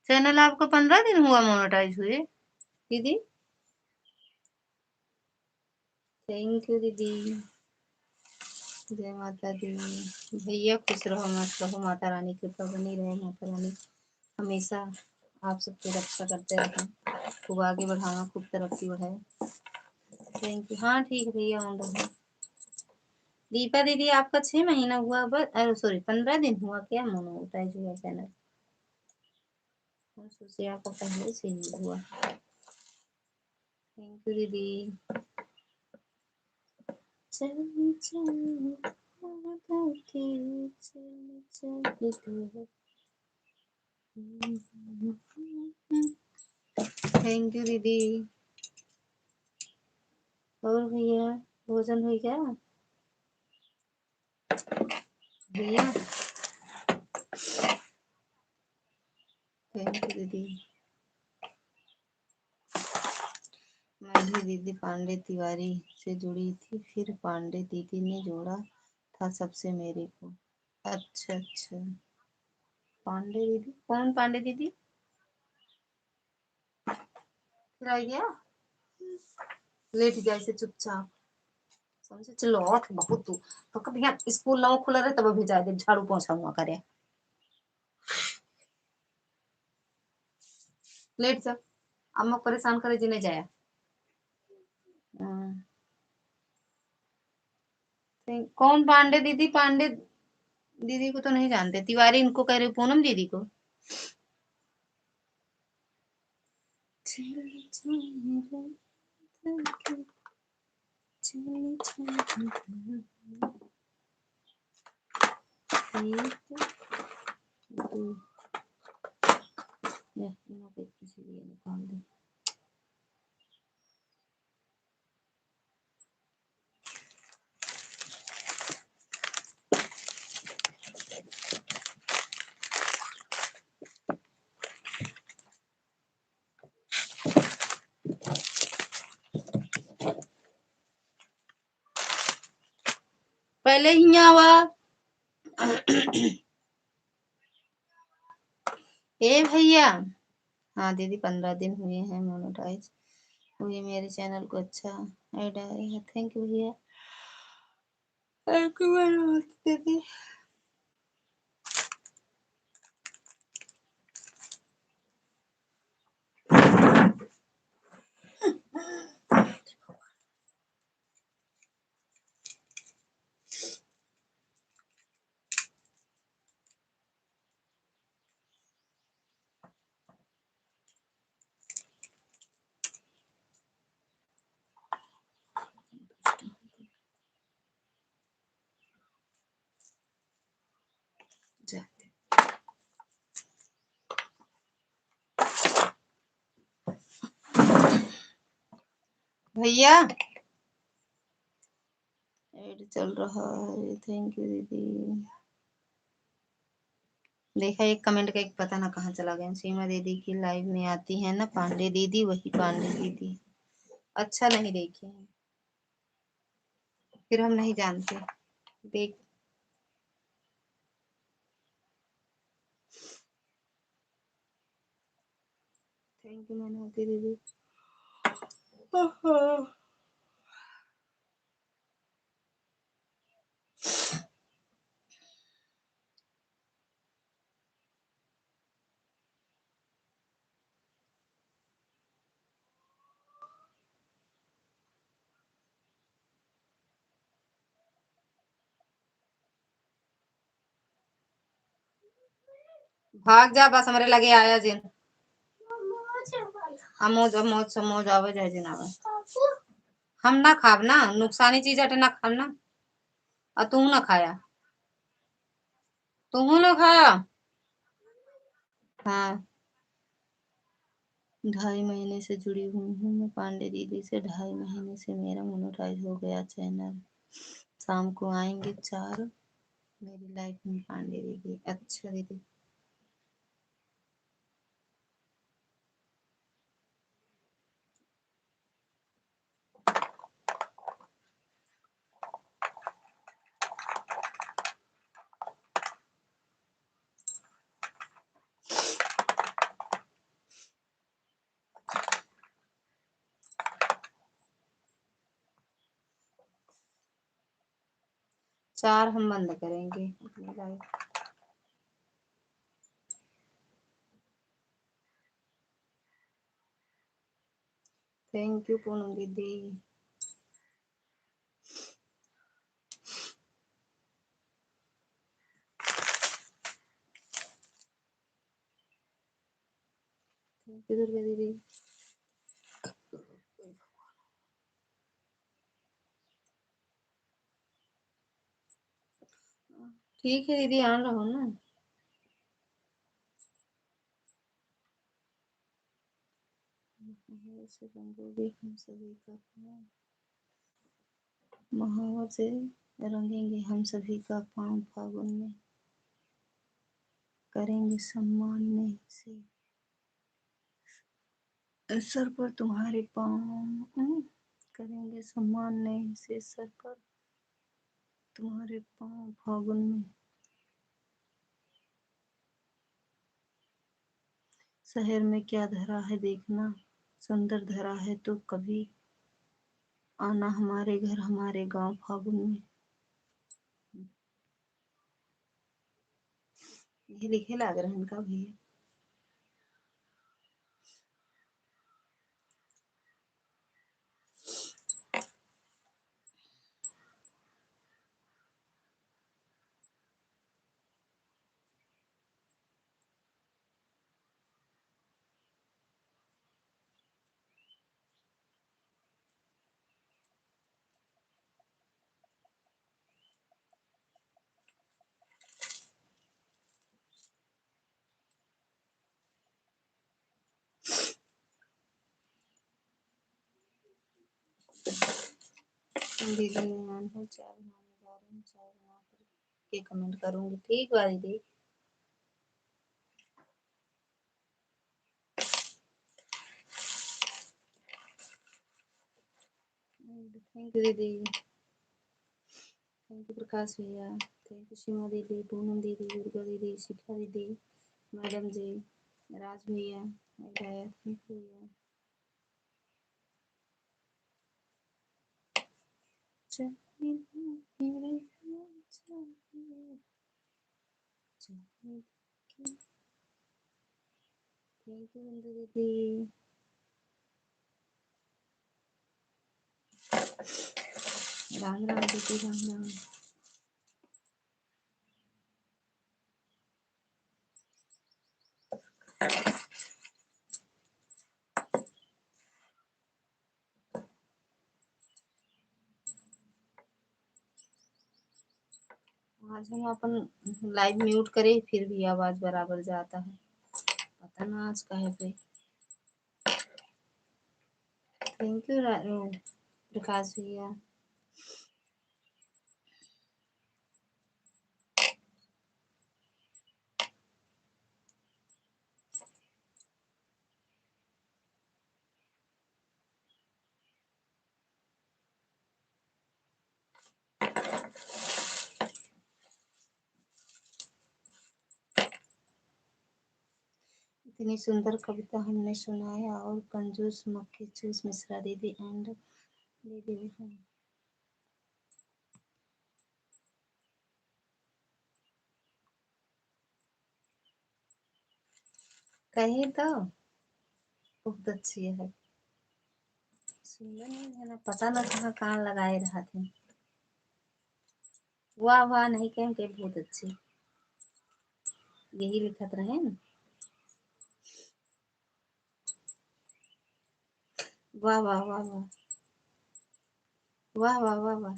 चैनल। आपको 15 दिन हुआ मोनेटाइज हुए दीदी? थैंक यू दीदी। जय माता दी। भैया खुश रहो, मस्त रहो, माता रानी की कृपा बनी रहे। माता रानी हमेशा आप सबकी रक्षा करते रहें, खूब आगे बढ़ाना, खूब तरक्की बढ़ाए। Thank you. हाँ ठीक है भैया, ऑन रहो। दीपा दीदी आपका 6 महीना हुआ बस, अरे सॉरी 15 दिन हुआ क्या मोनेटाइज हुआ चैनल? सोचिए आपको पहले से ही हुआ। थैंक यू दीदी। चल चल थैंक यू दीदी। और भैया भोजन हो गया भैया? थैंक यू दीदी। मैं भी दीदी पांडे तिवारी से जुड़ी थी, फिर पांडे दीदी ने जोड़ा था सबसे मेरे को। अच्छा अच्छा, पांडे दीदी कौन पांडे दीदी? फिर आ गया, लेट गया ऐसे चुपचाप, समझे? चलो और बहुत तू तो कभी यहाँ स्कूल ना खुला रहे तब भी जाए दे, झाड़ू पोछा हुआ करे। लेट जा, अम्मा परेशान करे जिन्हें जाया। हाँ, कौन पांडे दीदी? पांडे दीदी को तो नहीं जानते, तिवारी इनको कह रहे हो, पूनम दीदी को। निकाल दे। पहले ही आवा। ए भैया। हाँ दीदी 15 दिन हुए हैं मोनेटाइज हुए मेरे चैनल को। अच्छा ऐड आया है, थैंक यू भैया। थैंक यू दीदी। भैया ऐड चल रहा है, थैंक यू दीदी। देखा एक कमेंट का एक पता ना कहाँ चला गया। सीमा दीदी की लाइव में आती है ना पांडे दीदी, वही पांडे दीदी। अच्छा नहीं देखी है, फिर हम नहीं जानते। देख थैंक यू मैंने होती दीदी। भाग जा बस, हमारे लगे आया जिन अमोज अमोज समोज आवे जाए जिन आवे। हम ना खाब ना नुकसानी चीज हटे ना खाब ना। और तू ना खाया, तू ना खाया। हाँ 2.5 महीने से जुड़ी हुई हूँ मैं पांडे दीदी से। 2.5 महीने से मेरा मोनेटाइज हो गया चैनल। शाम को आएंगे 4 मेरी लाइफ में पांडे दीदी। अच्छा दीदी। चार हम बंद करेंगे अपनी लाइफ। थैंक यू पूनम दीदी। थैंक यू दुर्गा दीदी। ठीक है दीदी, आन रहो ना। से रंगोली हम सभी का महावर से रंगेंगे हम सभी का पाँव फागुन में, करेंगे सम्मान से सर पर तुम्हारे पाँव, करेंगे सम्मान से सर पर तुम्हारे पाँव फागुन में। शहर में क्या धरा है देखना, सुंदर धरा है तो कभी आना हमारे घर हमारे गांव फागुन में। ये लिखे लाग रहा का भी है। दीदी मैं चाय बनाने जा रही हूँ, चाय बना के कमेंट करूंगी। ठीक बा दीदी। थैंक यू दीदी। थैंक यू प्रकाश भैया। थैंक यू सीमा दीदी, पूनम दीदी, दुर्गा दीदी, शिखा दीदी, मैडम जी, राज भैया, थैंक यू भैया। थैंक यू बिंदु दीदी। राम राम दीदी, राम राम। आज हम अपन लाइव म्यूट करे फिर भी आवाज बराबर जाता है, पता ना आज का है पे। थैंक यू प्रकाश भैया। इतनी सुंदर कविता हमने सुनाया और कंजूस मक्खी चूस मिश्रा दीदी एंड दीदी। कहीं तो बहुत अच्छी है। सुंदर नहीं है ना, पता ना कहाँ कान लगाए रहा थे। वाह वाह नहीं कहें के बहुत अच्छी, यही लिखत रहे ना। वाह वाह वाह वाह वाह वाह वाह वाह।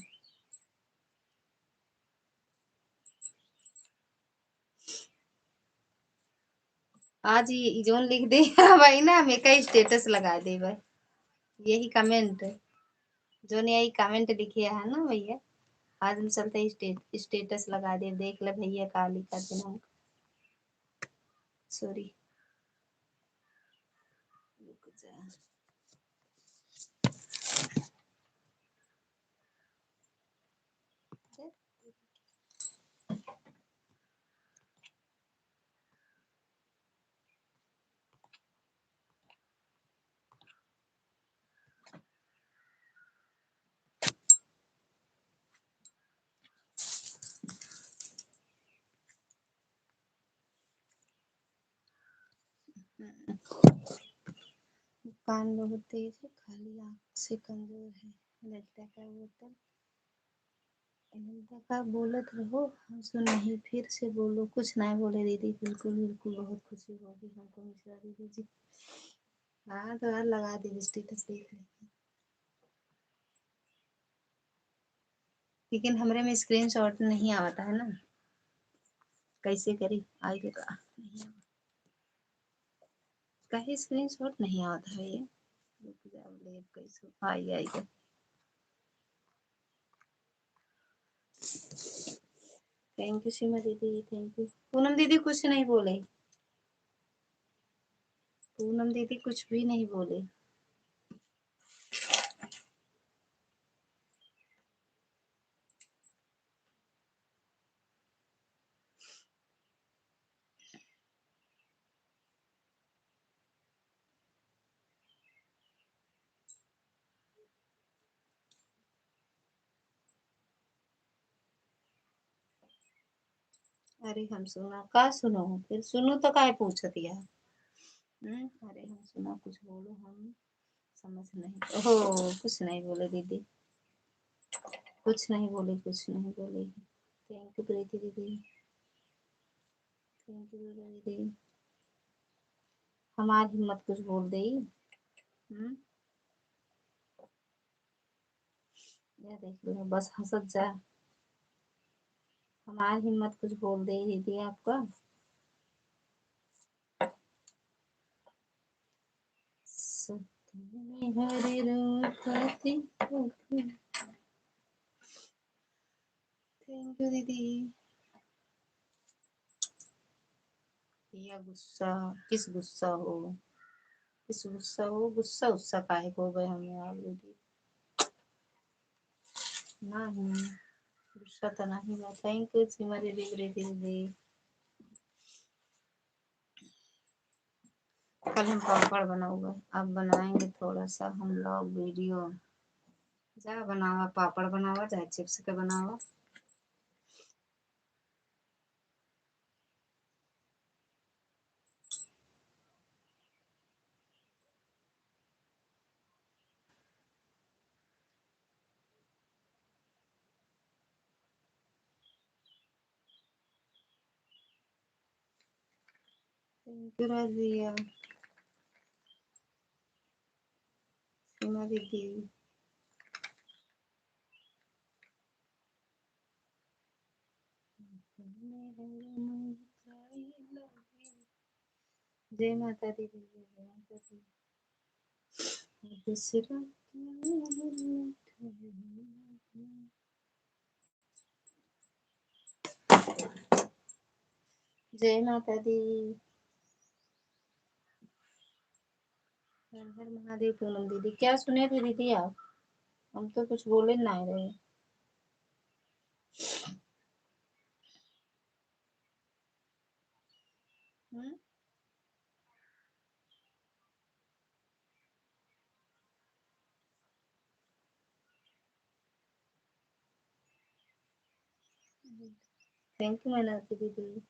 आज ही जोन लिख दे भाई ना, मैं का स्टेटस लगा दे भाई, यही कमेंट जो ने यही कमेंट लिखे है ना भैया, आज हम चलते स्टेटस लगा दे, देख ले भैया का लिखा देना। सॉरी, रुक जा। कान बहुत तेज है, खाली आँख से कमजोर है, लगता का बोतल, लगता का बोलत रहो हम सुन नहीं, फिर से बोलो, कुछ ना बोले दीदी, बिल्कुल बिल्कुल, बहुत खुशी होगी हमको मिश्रा दीदी जी। हाँ तो यार लगा दे स्टेटस, देख ले, लेकिन हमरे में स्क्रीनशॉट नहीं आता है ना, कैसे करी आएगा, कहीं स्क्रीनशॉट नहीं आता है ये, रुक जाओ ले कैसे आएगा। थैंक यू सीमा दीदी, थैंक यू। पूनम दीदी कुछ नहीं बोले, पूनम दीदी कुछ भी नहीं बोले। अरे हम सुना का सुनो, फिर सुनो तो काय पूछ दिया। अरे हम सुना कुछ बोलो, हम समझ नहीं, ओहो कुछ नहीं बोले दीदी, कुछ नहीं बोले, कुछ नहीं बोले। थैंक यू प्रीति दीदी, थैंक यू दीदी, हमारी हिम्मत कुछ बोल दे। हम्म, ये देख लो बस हंसत जा, हमारी हिम्मत कुछ बोल दे दीदी आपका। सत्य हरे रूपति, थैंक यू दीदी। या गुस्सा, किस गुस्सा हो, किस गुस्सा हो, गुस्सा उस्सा काहे को गए हमें आप दीदी, नहीं गुस्सा तो नहीं हुआ। थैंक यू सीमा दीदी, प्रीति दीदी। कल हम पापड़ बनाओगे, अब बनाएंगे थोड़ा सा हम लोग वीडियो, जा बनावा पापड़ बनावा चाहे चिप्स के बनावा। थैंक यू राजिया, सीमा दीदी। जय माता दी, जय माता दी, दूसरा जय माता दी, हर हर महादेव। पूनम दीदी क्या सुने थे दीदी आप, हम तो कुछ बोले ना रहे। थैंक यू मैना दीदी।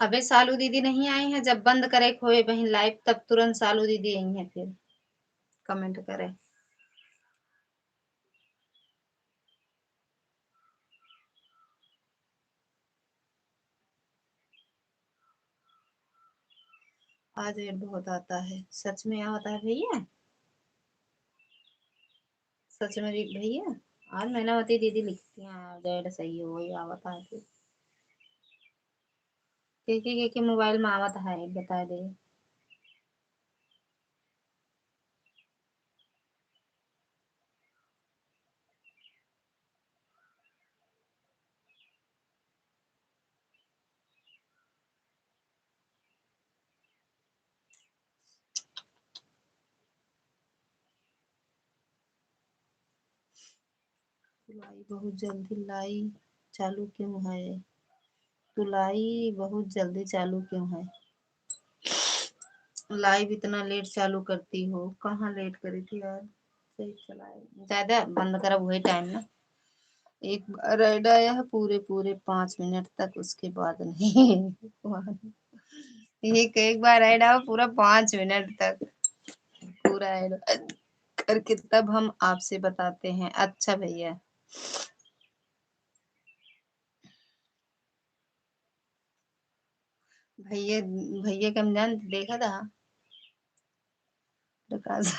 अबे सालू दीदी नहीं आई है, जब बंद करे खोए बहन लाइव तब तुरंत सालू दीदी आई है, फिर कमेंट करे। आज रेट बहुत आता है, सच में आता है भैया, सच में भैया। आज मैनावती दीदी लिखती हैं रेट सही हो वही आवता है फिर। के मोबाइल में आवत है बता दे। तुलाई बहुत जल्दी लाई चालू क्यों है? तुलाई बहुत जल्दी चालू क्यों है? लाइव इतना लेट चालू करती हो? कहाँ लेट करी थी यार, सही चलाए ज्यादा बंद करा वही टाइम ना। एक बार ऐड आया है पूरे पूरे 5 मिनट तक, उसके बाद नहीं। एक बार ऐड आओ पूरा 5 मिनट तक, पूरा ऐड करके तब हम आपसे बताते हैं। अच्छा भैया, भैया भैया कम जान देखा था प्रकाश।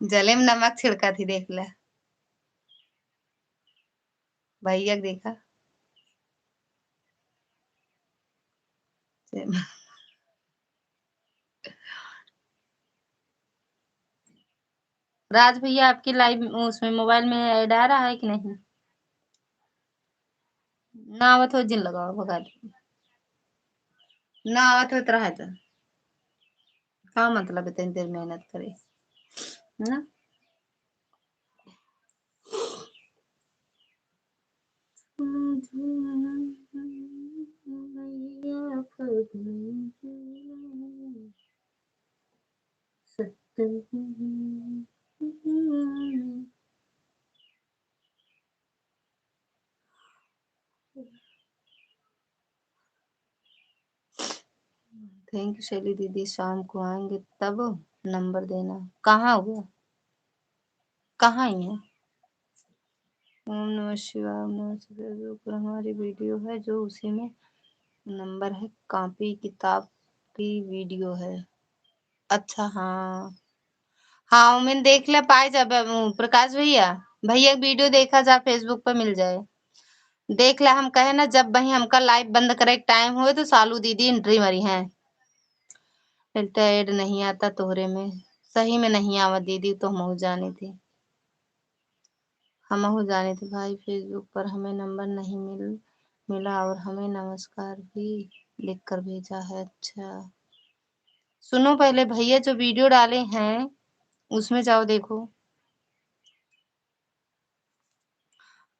जले में नमक छिड़का थी देख ले भैया देखा। राज भैया आपकी लाइव उसमें मोबाइल में ऐड आ रहा है कि नहीं? ना आवत हो जिन लगाओ भगा दो। ना आवत हो तरह है तो का मतलब इतनी देर मेहनत करे है ना। थैंक यू शैली दीदी, शाम को आएंगे तब नंबर देना। कहाँ हुआ, कहाँ ही है? ओम नमः शिवाय, ओम नमः शिवाय। जो ऊपर हमारी वीडियो है जो उसी में नंबर है, कॉपी किताब की वीडियो है। अच्छा हाँ हाँ, उमें देख ले पाए जब प्रकाश भैया, भैया की वीडियो देखा जा फेसबुक पे मिल जाए। देख ले हम कहे ना जब वही हमका लाइव बंद करे टाइम हुए तो सालू दीदी एंट्री मरी है। फिल्टर ऐड नहीं आता तोहरे में? सही में नहीं आवा दीदी, तो हम जाने थे, हम जाने थे भाई। फेसबुक पर हमें नंबर नहीं मिला और हमें नमस्कार भी लिख कर भेजा है। अच्छा सुनो, पहले भैया जो वीडियो डाले हैं उसमें जाओ देखो।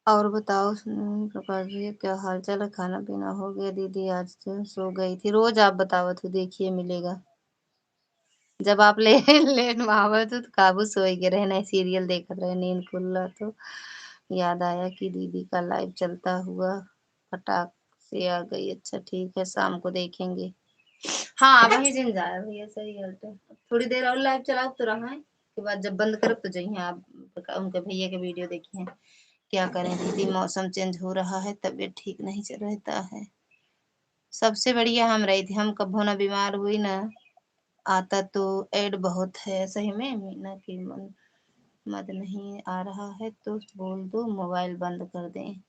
और बताओ प्रकाश भैया क्या हाल चाल है? खाना पीना हो गया? दीदी आज तो सो गई थी, रोज आप बताओ तो देखिए मिलेगा। जब आप ले लेट में आवत तो काबू सोई के रहे नहीं, सीरियल देखत रहे, नींद खुल्ला तो याद आया कि दीदी का लाइव चलता हुआ फटाक से आ गई। अच्छा ठीक है, शाम को देखेंगे। हाँ वही जिन जाए भैया, सही है तो थोड़ी देर और लाइव चलाओ तो रहा है के बाद जब बंद करब तो जाइए आप उनके भैया के वीडियो देखिए। क्या करें दीदी, मौसम चेंज हो रहा है, तबीयत ठीक नहीं चल रहता है। सबसे बढ़िया हम रही थी, हम कभो ना बीमार हुई ना आता तो ऐड बहुत है सही में। मीना की मन मद नहीं आ रहा है तो बोल दो मोबाइल बंद कर दें।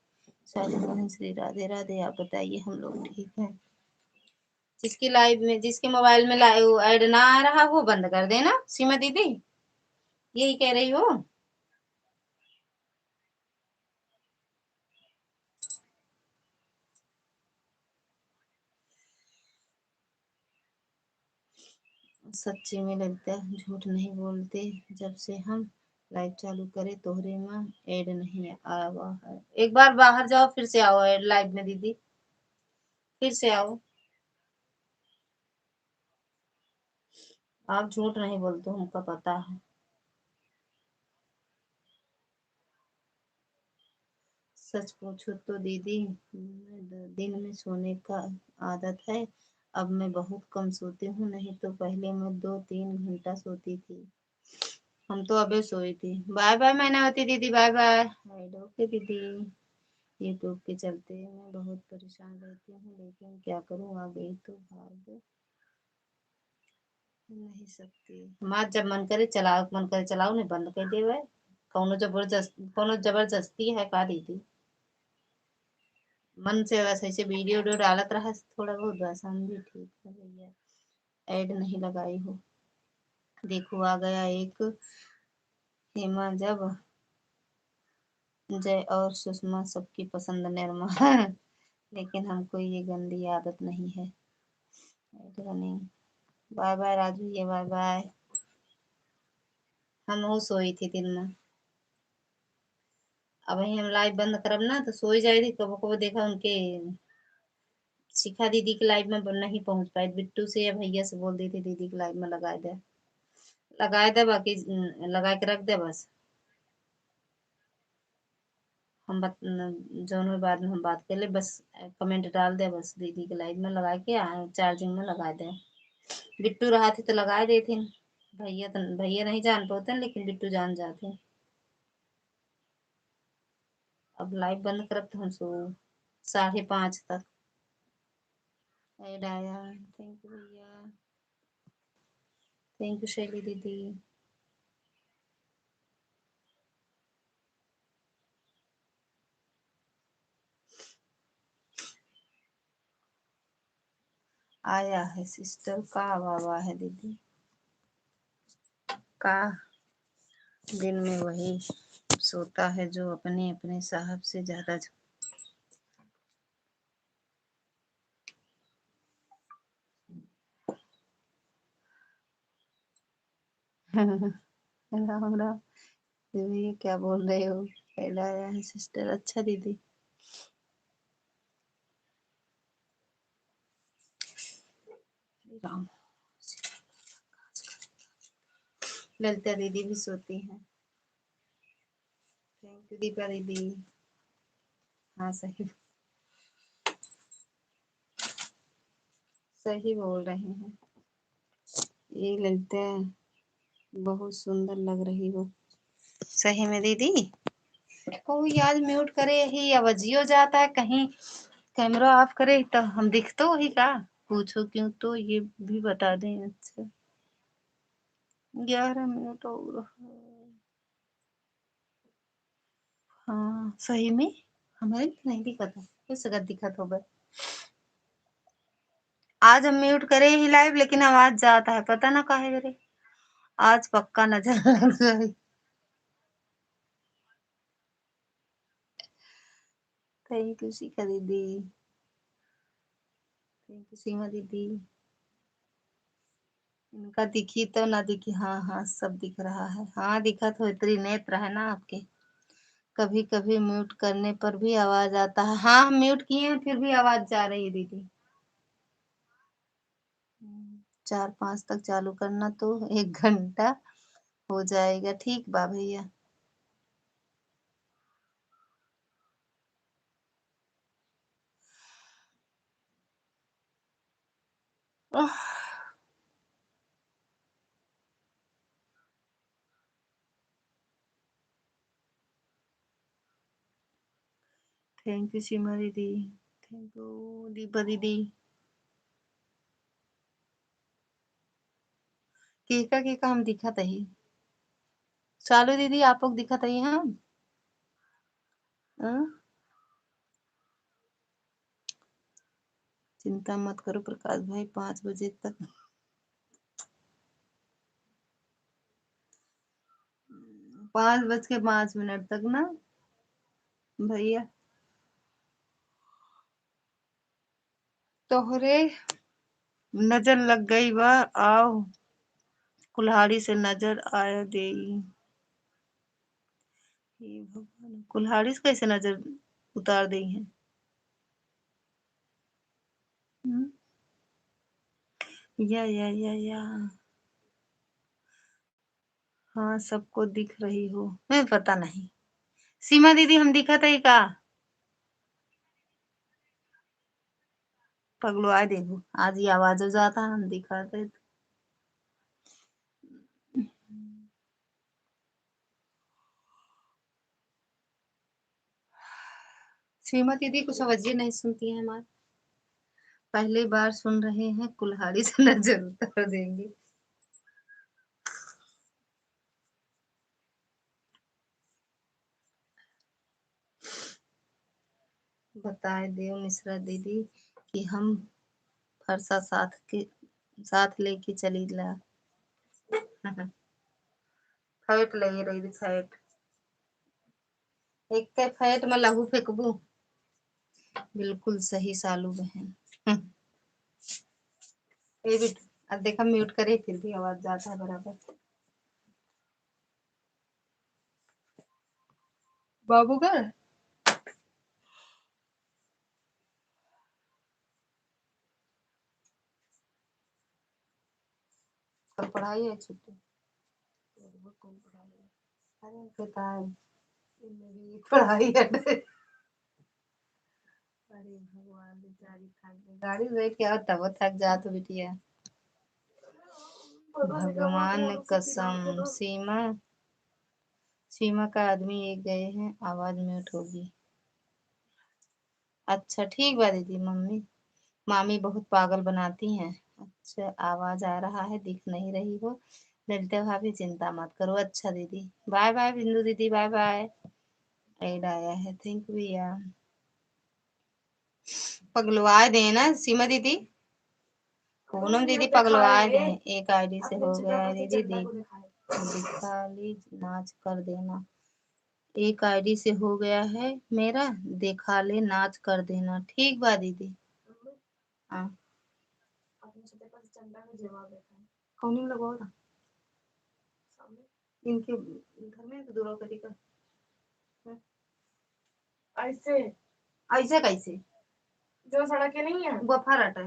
साधु मोहन श्री राधे राधे। आप बताइए, हम लोग ठीक हैं। जिसकी लाइव में जिसके मोबाइल में लाइव ऐड ना आ रहा वो बंद कर देना सीमा दीदी, यही कह रही हो? सच्ची में लगता है झूठ नहीं बोलते, जब से हम लाइव चालू करे तोहरे में ऐड नहीं आवा है। एक बार बाहर जाओ फिर से आओ ऐड लाइव में दीदी, फिर से आओ। आप झूठ नहीं बोलते हमको पता है। सच पूछो तो दीदी, दिन में सोने का आदत है। अब मैं बहुत कम सोती हूँ, नहीं तो पहले मैं 2-3 घंटा सोती थी। हम तो अबे सोई थी। बाय बाय मैंने होती दीदी, बाय बाय। ओके दीदी। यूट्यूब के चलते मैं बहुत परेशान रहती हूँ, लेकिन क्या करूँ, आ गई तो भाग नहीं सकती। हमार जब मन करे चलाओ, मन करे चलाओ, नहीं बंद कर देवे। कौनो जबरदस्ती है का दीदी? मन से बस ऐसे वीडियो वीडियो डालत रहा थोड़ा बहुत, बस हम भी ठीक है भैया। ऐड नहीं लगाई हो। देखो आ गया एक। हेमा जब जय और सुषमा सबकी पसंद निर्मा लेकिन हमको ये गंदी आदत नहीं है। Ad running. Bye bye Raju, ये बाय बाय। हम हो सोई थी दिन में। अब वही हम लाइव बंद करब ना तो सोई जाए थी, कबो कबो देखा उनके शिखा दीदी के लाइव में नहीं पहुंच पाई, बिट्टू से या भैया से बोल दी थी दीदी के लाइव में लगाए दे। लगाए दे बाकी, लगा के रख दे बस। हम जौन भी बाद में हम बात कर ले, बस कमेंट डाल दे बस, दीदी के लाइव में लगा के चार्जिंग में लगा दे। बिट्टू रहा थे तो लगाए दे थे। भैया नहीं जान पाते, लेकिन बिट्टू जान जाते। अब लाइव बंद करब तो हम सो 5:30 तक। ऐड आया। थैंक यू भैया। थैंक यू शैली दीदी। आया है सिस्टर का बाबा है दीदी का। दिन में वही सोता है जो अपने अपने साहब से ज्यादा राम राम। दीदी ये क्या बोल रहे हो? पहला आया है सिस्टर, अच्छा दीदी। राम। ललिता दीदी भी सोती हैं। थैंक यू दीपा दीदी। हाँ सही, सही बोल रहे हैं। ये ललिता बहुत सुंदर लग रही हो। सही में दीदी। कोई आज म्यूट करे ही आवाजियो जाता है कहीं, कैमरा ऑफ करे तो हम दिख तो ही का। पूछो क्यों तो ये भी बता दें। अच्छा 11 मिनट और। हाँ सही में हमारे भी नहीं दिखा था, किस जगह दिखा था बस। आज हम म्यूट करे ही लाइव, लेकिन आवाज जाता है, पता ना काहे करे। आज पक्का नजर लग गई। थैंक यू शिखा दीदी। थैंक यू सीमा दीदी। इनका दिखी तो ना दिखी, हाँ हाँ सब दिख रहा है। हाँ दिखा तो, इतनी नेत्र है ना आपके। कभी कभी म्यूट करने पर भी आवाज आता है। हाँ हम म्यूट किए हैं फिर भी आवाज जा रही है दीदी। 4-5 तक चालू करना तो 1 घंटा हो जाएगा। ठीक बा भैया। थैंक यू सीमा दीदी। थैंक यू दीपा दीदी। केका हम दिखत ही। चालू दीदी आप लोग दिखत ही हम। हाँ? चिंता मत करो प्रकाश भाई, 5 बजे तक। 5:05 तक ना भैया। तोहरे नजर लग गई बा। आओ कुल्हाड़ी से नजर आया देई। हे भगवान, कुल्हाड़ी से कैसे नजर उतार दी है? हम्म, या हाँ सबको दिख रही हो, मैं पता नहीं। सीमा दीदी हम दिखा था का? पगलो आए देखो, आज ही आवाज हो जाता हम दिखाते। श्रीमती दीदी कुछ आवाज़ें नहीं सुनती हैं हमारी, पहली बार सुन रहे हैं, कुल्हाड़ी से नजर उतार देंगे। बताए देव मिश्रा दीदी कि हम फरसा साथ लेके चली ला। फैट लगी रही थी, फैट एक के फैट में लहू फेंकबू। बिल्कुल सही सालू बहन। ये भी अब देखा म्यूट करे फिर भी आवाज जाता है बराबर। बाबू का कल पढ़ाई है छुट्टी। अरे पता है मेरी पढ़ाई है। अरे भगवान बेचारी थक गई, गाड़ी में बैठ के आओ तब वो थक जा तो बिटिया। भगवान कसम। सीमा सीमा का आदमी एक गए हैं, आवाज म्यूट होगी। अच्छा ठीक बा दीदी। मम्मी मामी बहुत पागल बनाती हैं। अच्छा आवाज आ रहा है, दिख नहीं रही हो। ललिता भाभी चिंता मत करो। अच्छा दीदी बाय बाय। बिंदु दीदी बाय बाय। ऐड आया है, थैंक यू भैया। पगलवाए दे ना सीमा दीदी, पूनम दीदी पगलवाए दे। एक आईडी से हो गया है दीदी, दिखा ली नाच कर देना। एक आईडी से हो गया है मेरा, दिखा ले नाच कर देना। ठीक बा दीदी। हाँ कौन लगाओ ना इनके घर में तो दूर तरीका। ऐसे ऐसे कैसे जो सड़क के नहीं है बफर हटा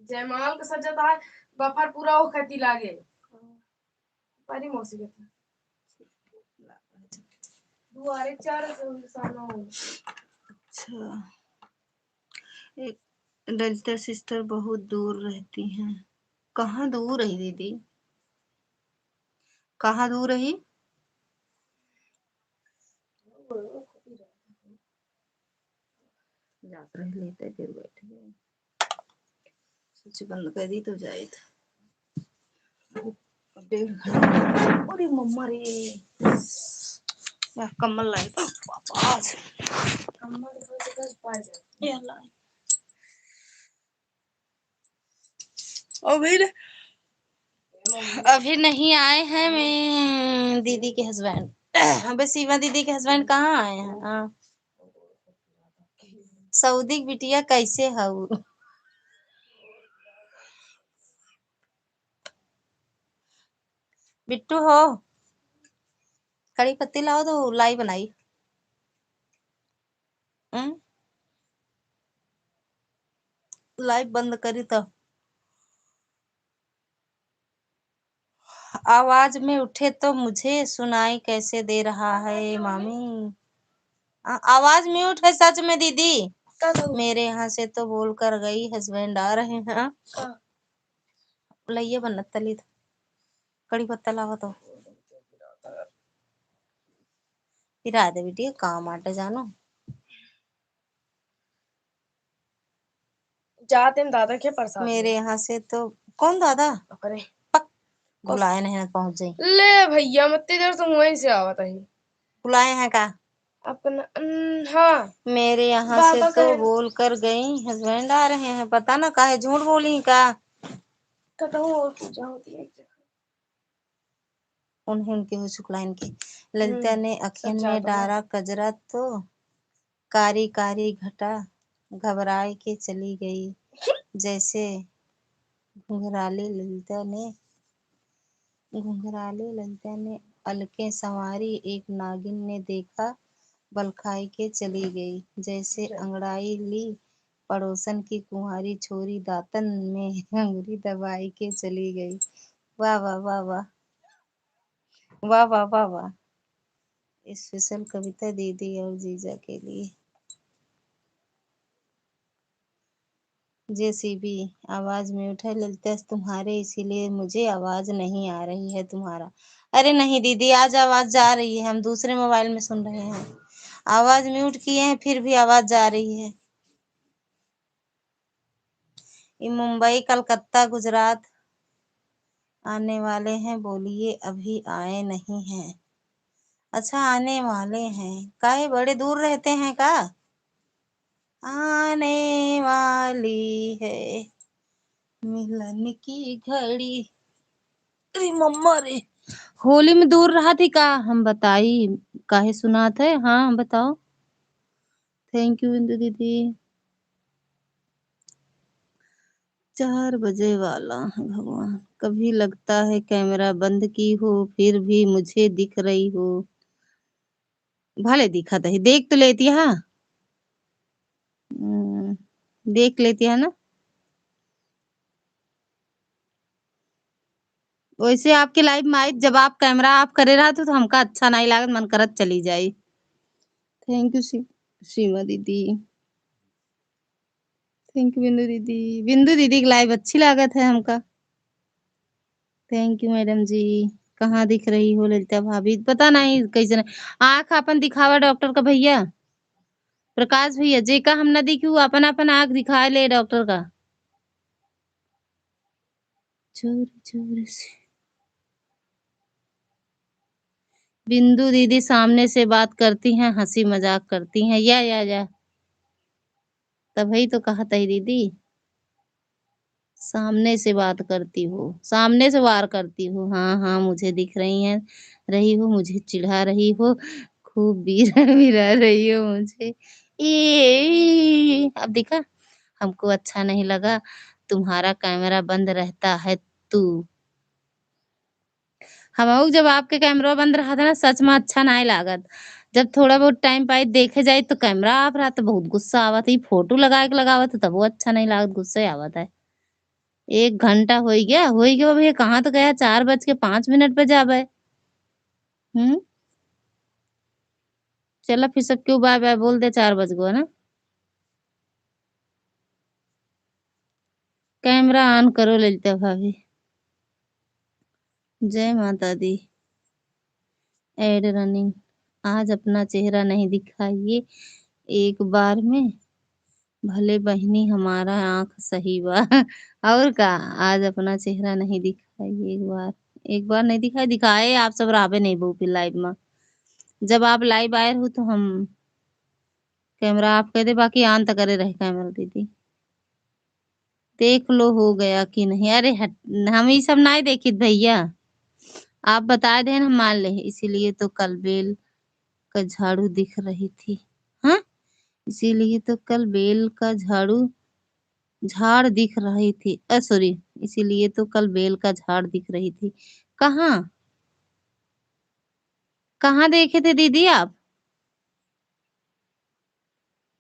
जयमाल का सजा था, बफर पूरा वो खती लागे पारी मौसी के था दुआरे चार सालों। अच्छा एक ललिता सिस्टर बहुत दूर रहती हैं। कहाँ दूर रही दीदी, कहाँ दूर रही। जात रह लेते फिर बैठ गए, स्विच बंद कर दी तो जाए था। डेढ़ घंटा। अरे मम्मा रे मैं कम्बल लाई आज अभी अभी नहीं आए हैं मैं दीदी के हस्बैंड। अबे सीमा दीदी के हस्बैंड कहाँ आए हैं। हाँ सऊदी बिटिया कैसे हऊ। बिट्टू हो कड़ी पत्ती लाओ तो लाई बनाई। लाइव बंद करी तो आवाज में उठे तो मुझे सुनाई कैसे दे रहा है मामी। आवाज म्यूट है सच में दीदी। मेरे यहाँ से तो बोल कर गई हस्बैंड आ रहे हैं। लइये बनत तली कड़ी पत्ता लावा तो फिर दे बेटी काम आटे जानो जाते दादा के प्रसाद मेरे यहाँ से तो कौन दादा अरे बुलाए नहीं पहुंच जाई ले भैया मत्ती देर तुम वहीं से आवत ही बुलाए हैं का अपना। हाँ मेरे यहाँ से तो बोल कर गई हस्बैंड आ रहे हैं, पता ना काहे झूठ बोली का। और पूजा होती है उन्हें उनके हो शुक्लाइन की। ललिता ने अखियन में डारा कजरा तो कारी कारी घटा घबराए के चली गई। जैसे घुंघराले ललिता ने अलके संवारी। एक नागिन ने देखा बल खाई के चली गई। जैसे अंगड़ाई ली पड़ोसन की कुंवारी छोरी, दातन में अंगुरी दबाई के चली गई। वाह वाह वाह वाह वाह वाह वाह वाह। स्पेशल कविता दीदी और जीजा के लिए। जेसीबी आवाज म्यूट है ललिता तुम्हारे, इसीलिए मुझे आवाज नहीं आ रही है तुम्हारा। अरे नहीं दीदी, आज आवाज जा रही है, हम दूसरे मोबाइल में सुन रहे हैं। आवाज म्यूट किए हैं फिर भी आवाज जा रही है। ये मुंबई, कलकत्ता, गुजरात आने वाले हैं, बोलिए अभी आए नहीं हैं। अच्छा आने वाले हैं, काहे बड़े दूर रहते हैं का? आने वाली है मिलन की घड़ी। अरे मम्मा रे, होली में दूर रहा थी का? हम बताई काहे सुनात है। हाँ बताओ। थैंक यू बिंदु दीदी। 4 बजे वाला है भगवान। कभी लगता है कैमरा बंद की हो, फिर भी मुझे दिख रही हो। भले दिखा दही, देख तो लेती है। हाँ। देख लेती है ना। वैसे आपके लाइव में आई, जब आप कैमरा ऑफ करे रहा तो हमका अच्छा नहीं लागत, मन करत चली जाई। थैंक यू सीमा दीदी। थैंक यू बिंदु दीदी। बिंदु दीदी की लाइव अच्छी लागत है हमका। थैंक यू मैडम जी। कहाँ दिख रही हो ललिता भाभी? पता नहीं कैसे। आँख अपन दिखावा डॉक्टर का भैया, प्रकाश भैया जे का हम न दिखू, अपन अपन आँख दिखा ले डॉक्टर का। चोरी चोरी से बिंदु दीदी सामने से बात करती हैं, हंसी मजाक करती हैं। या तभी तो कहा था दीदी, सामने से बात करती हो, सामने से वार करती हो। हाँ हाँ मुझे दिख रही हो, मुझे चिढ़ा रही हो, खूब बीरा बीरा रही हो मुझे। अब दिखा, हमको अच्छा नहीं लगा तुम्हारा कैमरा बंद रहता है तू। हम जब आपके कैमरा बंद रहा था ना, सच में अच्छा नहीं लागत। जब थोड़ा बहुत टाइम पाई देखे जाए तो कैमरा आप रहा तो बहुत गुस्सा आवत है। फोटो लगा के लगावत तब वो अच्छा नहीं लागत, गुस्सा आवत है। 1 घंटा हो गया भैया, कहाँ तो गया? 4:05 पे जाबे। हम्म। चला फिर सब क्यों बाय बाय बोल दे, 4 बज गो ना। कैमरा ऑन करो ललिता भाभी। जय माता दी। Add running. आज अपना चेहरा नहीं दिखाइए एक बार में, भले बहनी हमारा आंख सही बा। और का? आज अपना चेहरा नहीं दिखाइए एक बार। एक बार नहीं दिखाए आप सब राबे नहीं बहू फिर लाइव में। जब आप लाइव आए हो तो हम कैमरा आप कह दे, बाकी ऑन तो करे रहे कैमरा दीदी। देख लो हो गया कि नहीं। अरे हट, हम ये सब नहीं देखी भैया, आप बता दें हम मान ले। इसीलिए तो कल बेल का झाड़ू दिख रही थी। हाँ, इसीलिए तो कल बेल का झाड़ दिख रही थी। सॉरी, इसीलिए तो कल बेल का झाड़ दिख रही थी। कहाँ? कहाँ देखे थे दीदी आप?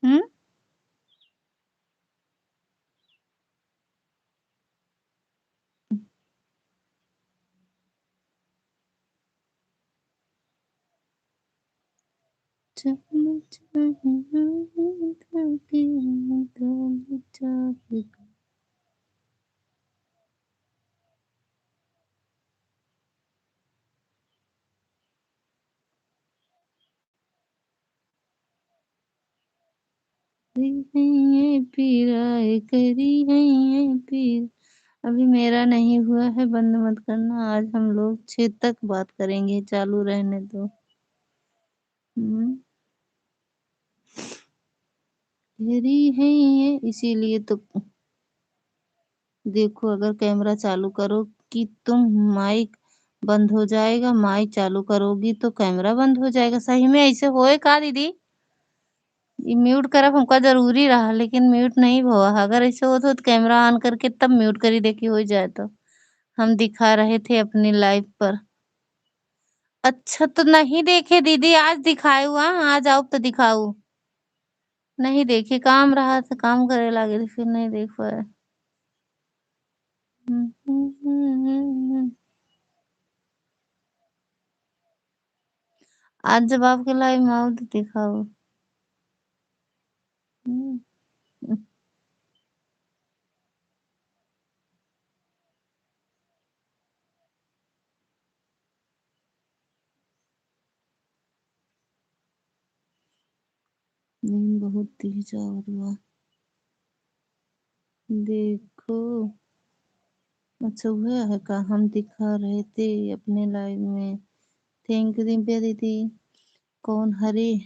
हम्म। पीराए करी है पीर। अभी मेरा नहीं हुआ है, बंद मत करना। आज हम लोग 6 तक बात करेंगे, चालू रहने दो। हम्म। करी है ये, इसीलिए तो देखो, अगर कैमरा चालू करो कि तुम माइक बंद हो जाएगा, माइक चालू करोगी तो कैमरा बंद हो जाएगा। सही में ऐसे होए का दीदी? ये म्यूट करब हमका जरूरी रहा, लेकिन म्यूट नहीं हुआ। अगर ऐसे हो तो कैमरा ऑन करके तब म्यूट करी देखी हो जाए तो। हम दिखा रहे थे अपनी लाइव पर। अच्छा तो नहीं देखे दीदी, आज दिखाए हुआ। आज आओ तो दिखाऊ। नहीं देखे, काम रहा था, काम करे लगे थे, फिर नहीं देख पाए। आज जब आपके लाइव में आओ तो दिखाओ। नींद बहुत तेज आ रहा। देखो, अच्छा हुआ है का हम दिखा रहे थे अपने लाइव में। थैंक यू दिव्या दीदी। कौन हरे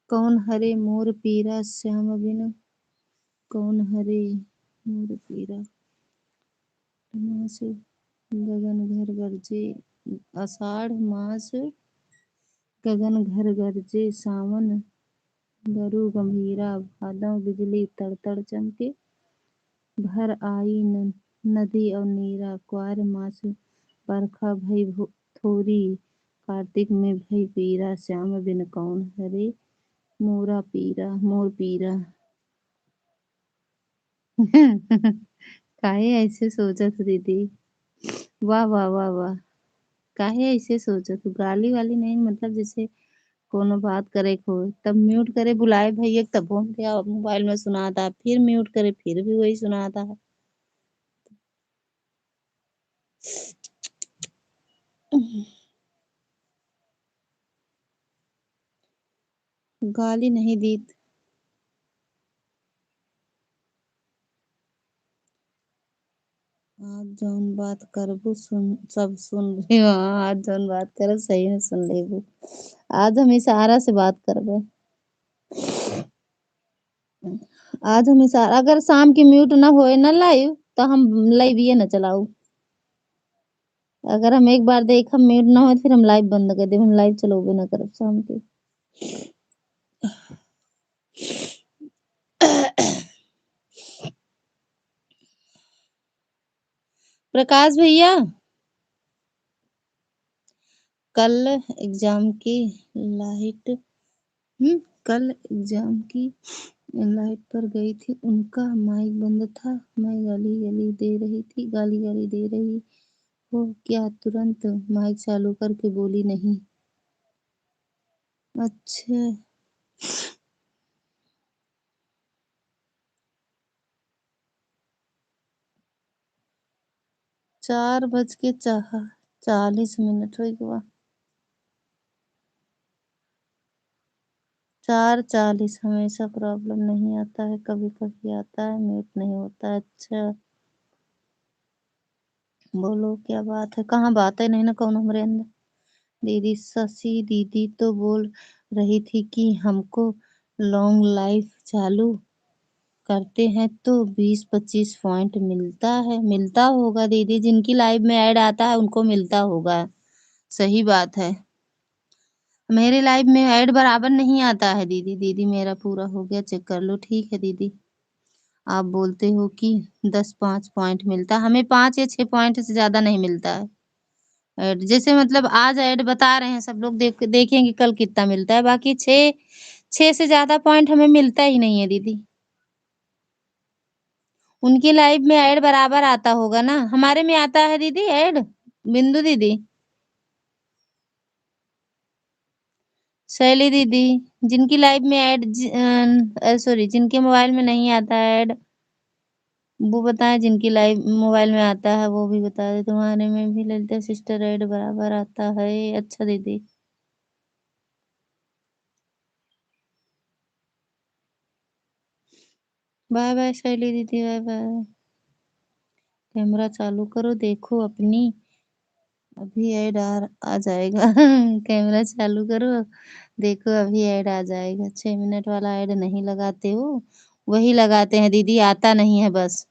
कौन हरे मोर पीरा श्याम बिन, कौन हरे मोर पीरा मास गगन घर गरजे, आषाढ़ मास गगन घर गरजे, सावन गरु गंभीरा, भादव बिजली तड़तड़ चमके, भर आई नदी और नीरा, क्वार मास बरखा भई थोरी, कार्तिक में भई पीरा, श्याम बिन कौन हरे मोर पीरा। काहे ऐसे सोचत दीदी? वाह वाह वाह वाह। काहे ऐसे सोचत? गाली वाली नहीं, मतलब जैसे कोनो बात करे को तब म्यूट करे बुलाए भैया तब फोन किया मोबाइल में सुनाता, फिर म्यूट करे फिर भी वही सुनाता। गाली नहीं दी। आज जौन बात करबू सुन सब सुन रही हो। हाँ, आज जौन बात करब सही में सुन लेबू। आज हम इशारा से बात करबे। आज हम इशारा, अगर शाम की म्यूट ना होए ना लाइव तो हम लाइव ये ना चलाऊ। अगर हम एक बार देख हम म्यूट ना हो फिर हम लाइव बंद कर दे, हम लाइव चलोगे ना करब शाम के। प्रकाश भैया, कल एग्जाम की लाइट कल एग्जाम की लाइट पर गई थी, उनका माइक बंद था, मैं गाली गाली दे रही हो क्या? तुरंत माइक चालू करके बोली नहीं। अच्छा, 4:40 हुआ। 4:40 हमेशा प्रॉब्लम नहीं आता है, कभी कभी आता है, म्यूट नहीं होता है। अच्छा बोलो क्या बात है? कहाँ बात है नहीं ना कौन हमारे अंदर। दीदी शशि दीदी तो बोल रही थी कि हमको लॉन्ग लाइफ चालू करते हैं तो 20-25 पॉइंट मिलता होगा दीदी, जिनकी लाइव में ऐड आता है उनको मिलता होगा। सही बात है। मेरे लाइव में ऐड बराबर नहीं आता है दीदी। दीदी मेरा पूरा हो गया, चेक कर लो। ठीक है दीदी, आप बोलते हो कि 10-5 पॉइंट मिलता, हमें 5 या 6 पॉइंट से ज्यादा नहीं मिलता है ऐड। जैसे मतलब आज ऐड बता रहे हैं सब लोग, देखेंगे कल कितना मिलता है, बाकी 6 से ज्यादा पॉइंट हमें मिलता ही नहीं है दीदी। उनकी लाइव में ऐड बराबर आता होगा ना, हमारे में आता है दीदी ऐड। बिंदु दीदी, शैली दीदी, जिनकी लाइव में ऐड, सॉरी जिनके मोबाइल में नहीं आता ऐड वो बताएं, जिनकी लाइव मोबाइल में आता है वो भी बता दे। तुम्हारे में भी ललिता सिस्टर ऐड बराबर आता है? अच्छा दीदी। बाय बाय शैली दीदी, बाय बाय। कैमरा चालू करो, देखो अपनी, अभी ऐड आ जाएगा। कैमरा चालू करो, देखो अभी ऐड आ जाएगा। 6 मिनट वाला ऐड नहीं लगाते हो? वही लगाते हैं दीदी, आता नहीं है बस।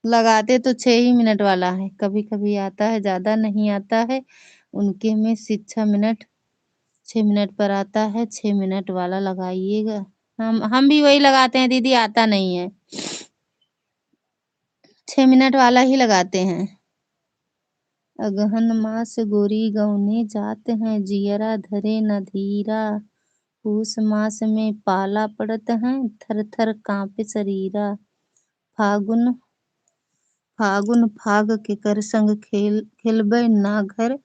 लगाते तो 6 ही मिनट वाला है, कभी कभी आता है, ज्यादा नहीं आता है। उनके में 6 मिनट, 6 मिनट पर आता है। 6 मिनट वाला लगाइएगा। हम भी वही लगाते हैं दीदी, आता नहीं है। 6 मिनट वाला ही लगाते हैं। अगहन मास गोरी गौने जात हैं, जियरा धरे न धीरा, पूस मास में पाला पड़त हैं, थर थर कांपे शरीरा, फागुन फागुन फाग के कर संग खेलबै ना घर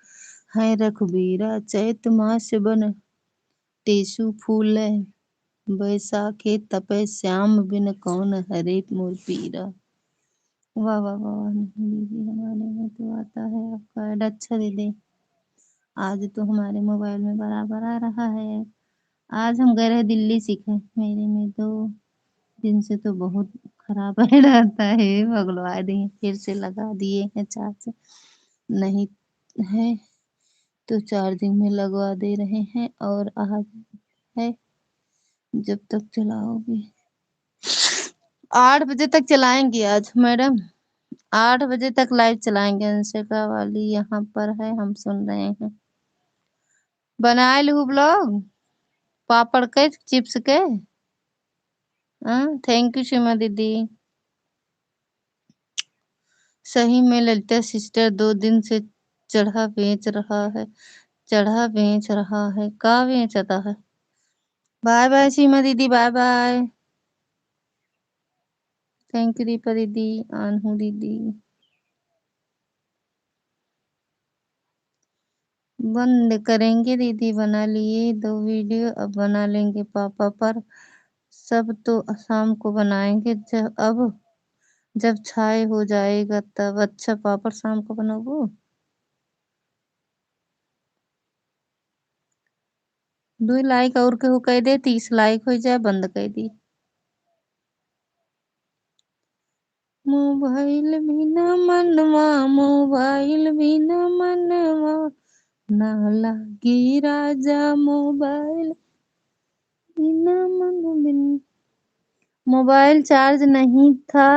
है रघुबीरा, चैत मास बन टेसु फूलै, बैसाखे तपै श्याम बिन कौन हरे मोर पीरा। वाह वाह वाह वाह। नहीं दीदी, हमारे में तो आता है आपका ऐड। अच्छा दीदी, आज तो हमारे मोबाइल में बराबर आ रहा है। आज हम गए रहे दिल्ली सीखे। मेरे में 2 दिन से तो बहुत खराब है रहता है, भगलवा दिए, फिर से लगा दिए हैं चार्ज। नहीं है तो चार्जिंग में लगवा दे रहे हैं। और आज है जब तक चलाओगे। 8 बजे तक चलाएंगे आज मैडम। 8 बजे तक लाइव चलाएंगे। अंशिका वाली यहाँ पर है, हम सुन रहे हैं। बनाए लू ब्लॉग पापड़ के चिप्स के। थैंक यू सीमा दीदी। सही में ललिता सिस्टर 2 दिन से चढ़ा बेच रहा है। चढ़ा बेच रहा है, का बेचता है। बाय बाय सीमा दीदी, bye bye. Thank you Deepa दीदी, अनहू दीदी। बंद करेंगे दीदी, बना लिए 2 वीडियो, अब बना लेंगे पापा पर। सब तो शाम को बनाएंगे, जब छाए हो जाएगा तब। अच्छा पापड़ शाम को बनाओ। 2 लाइक और के हो कह दे, 30 लाइक हो जाए, बंद कर दी। मोबाइल बिना मनवा, मोबाइल बिना मनवा, ना लागे राजा मोबाइल बिना मन बिन। मोबाइल चार्ज नहीं था।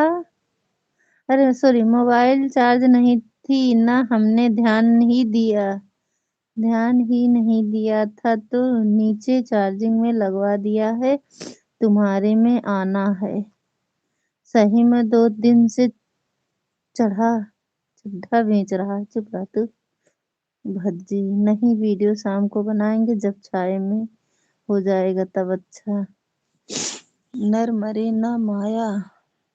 अरे सॉरी, मोबाइल चार्ज नहीं थी ना, हमने ध्यान ही नहीं दिया था, तो नीचे चार्जिंग में लगवा दिया है। तुम्हारे में आना है। सही में 2 दिन से चढ़ा चड्ढा बेच रहा है। चुप रहा तू भज्जी। नहीं, वीडियो शाम को बनाएंगे जब छाए में हो जाएगा तब। अच्छा। नर मरे ना माया,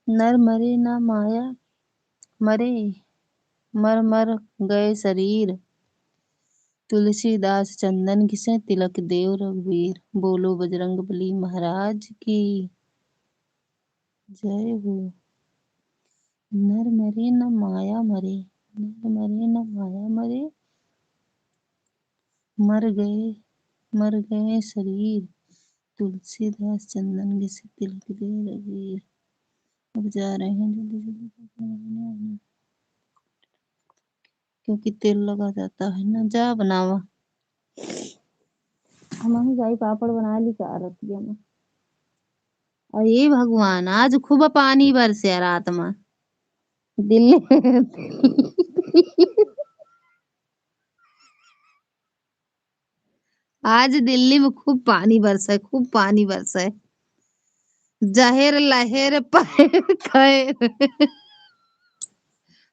नर मरे ना माया मरे, मर मर गए शरीर। तुलसीदास चंदन घिसे, तिलक देव रघुवीर। बोलो बजरंगबली महाराज की जय हो। नर मरे न माया मरे, नर मरे न माया मरे, मर गए शरीर। तुलसीदास चंदन घिसे, तिलक देव रघुवीर। अब जा रहे हैं जल्दी जल्दी, क्योंकि तेल लगा जाता है ना। जा बनावा। हम जाई पापड़ बना ली का रतिया में। अरे भगवान, आज खूब पानी बरसे रात में दिल्ली। आज दिल्ली में खूब पानी बरसा है, खूब पानी बरसा है। जहेर लहेर पैर खैर।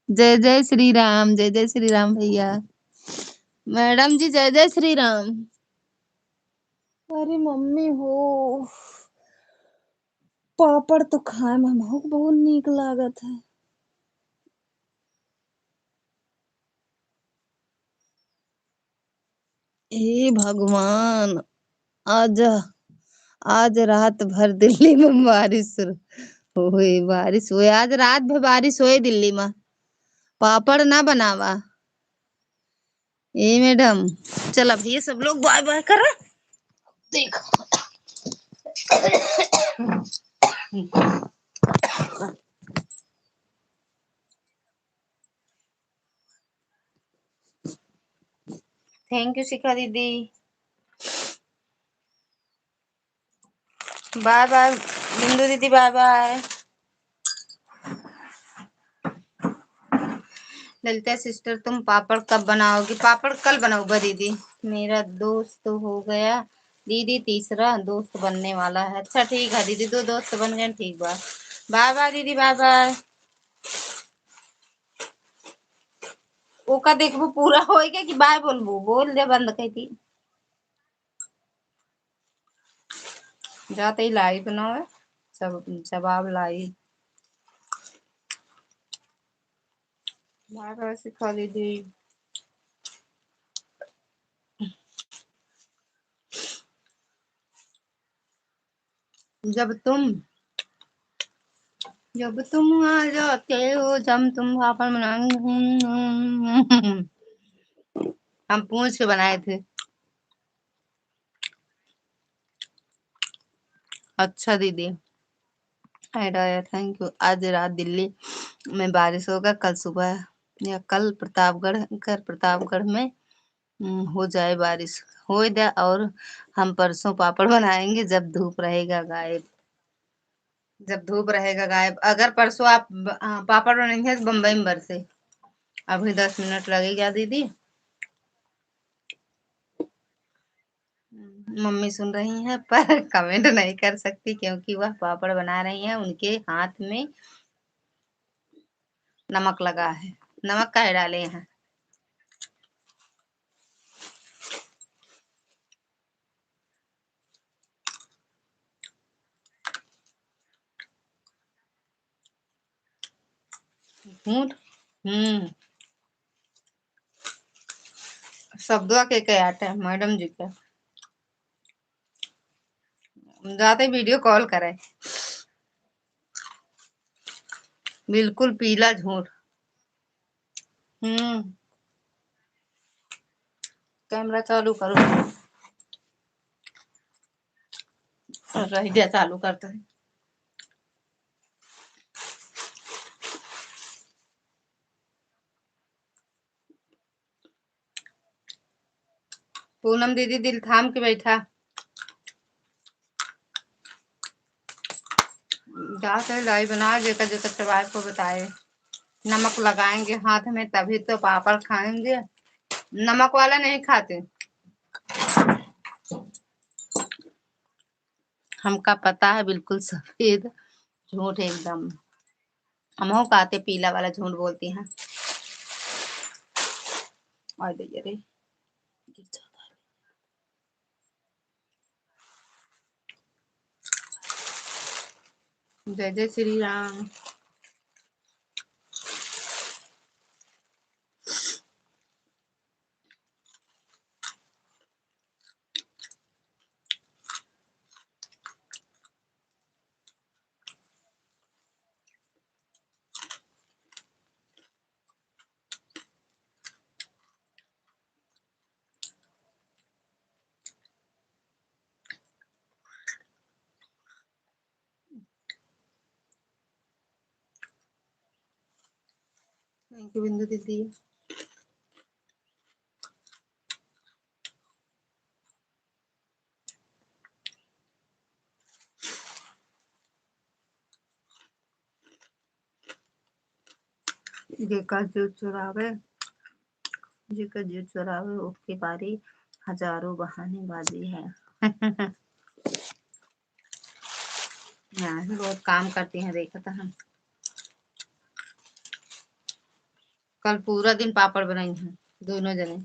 जय जय श्री राम, जय जय श्री राम भैया। मैडम जी जय जय श्री राम। अरे मम्मी हो, पापड़ तो खाए में बहुत बहुत नीक लागत है। हे भगवान, आज आज रात भर दिल्ली में बारिश हुई, बारिश हुई आज रात भर, बारिश हुई दिल्ली में। पापड़ ना बनावा ए मैडम। चल अब ये सब लोग बाय बाय कर। देखो थैंक यू शिखा दीदी, बाय बाय बिंदु दीदी, बाय बाय। ललिता सिस्टर तुम पापड़ कब बनाओगी? पापड़ कल बनाऊंगा दीदी। मेरा दोस्त हो गया दीदी, तीसरा दोस्त बनने वाला है। अच्छा ठीक है दीदी, 2 दोस्त बन गए, ठीक बात। बाय बाय दीदी, बाय बाय। ओका देखबो पूरा होएगा कि बाय बोलबो, बोल दे बंद कर दी। जाते ही लाइव ना है, सब जवाब लाई। बाय बाय सिखा दीदी। जब तुम जब तुम आ जाते हो, जब तुम पापड़ बनाएंगे। हम पूछ के बनाए थे। अच्छा दीदी, ऐड आया, थैंक यू। आज रात दिल्ली में बारिश होगा, कल सुबह या कल प्रतापगढ़ में हो जाए बारिश। हो जाए, और हम परसों पापड़ बनाएंगे जब धूप रहेगा गायब। अगर परसों आप पापड़ बनाएंगे तो बम्बई में बरसे। अभी 10 मिनट लगेगा दीदी। मम्मी सुन रही हैं पर कमेंट नहीं कर सकती क्योंकि वह पापड़ बना रही हैं, उनके हाथ में नमक लगा है। नमक काहे डाले हैं? झूठ। शब्दों के आटे मैडम जी के जाते वीडियो कॉल करे। बिल्कुल पीला झूठ। हम्म कैमरा चालू करो। रह गया चालू करते हैं। पूनम दीदी दिल थाम के बैठा। जाते लाई बना जेकर जेकर चबाए को बताए। नमक लगाएंगे हाथ में तभी तो पापड़ खाएंगे। नमक वाला नहीं खाते। हमका पता है बिल्कुल सफेद झूठ एकदम। हम खाते पीला वाला झूठ बोलती हैं। और रे जय जय श्री राम। थैंक यू बिंदु दीदी। जेकर जो चुरावे उसकी बारी। हजारों बहानेबाजी है। बहुत काम करती हैं देखा था हम। कल पूरा दिन पापड़ बनाई हैं दोनों जने।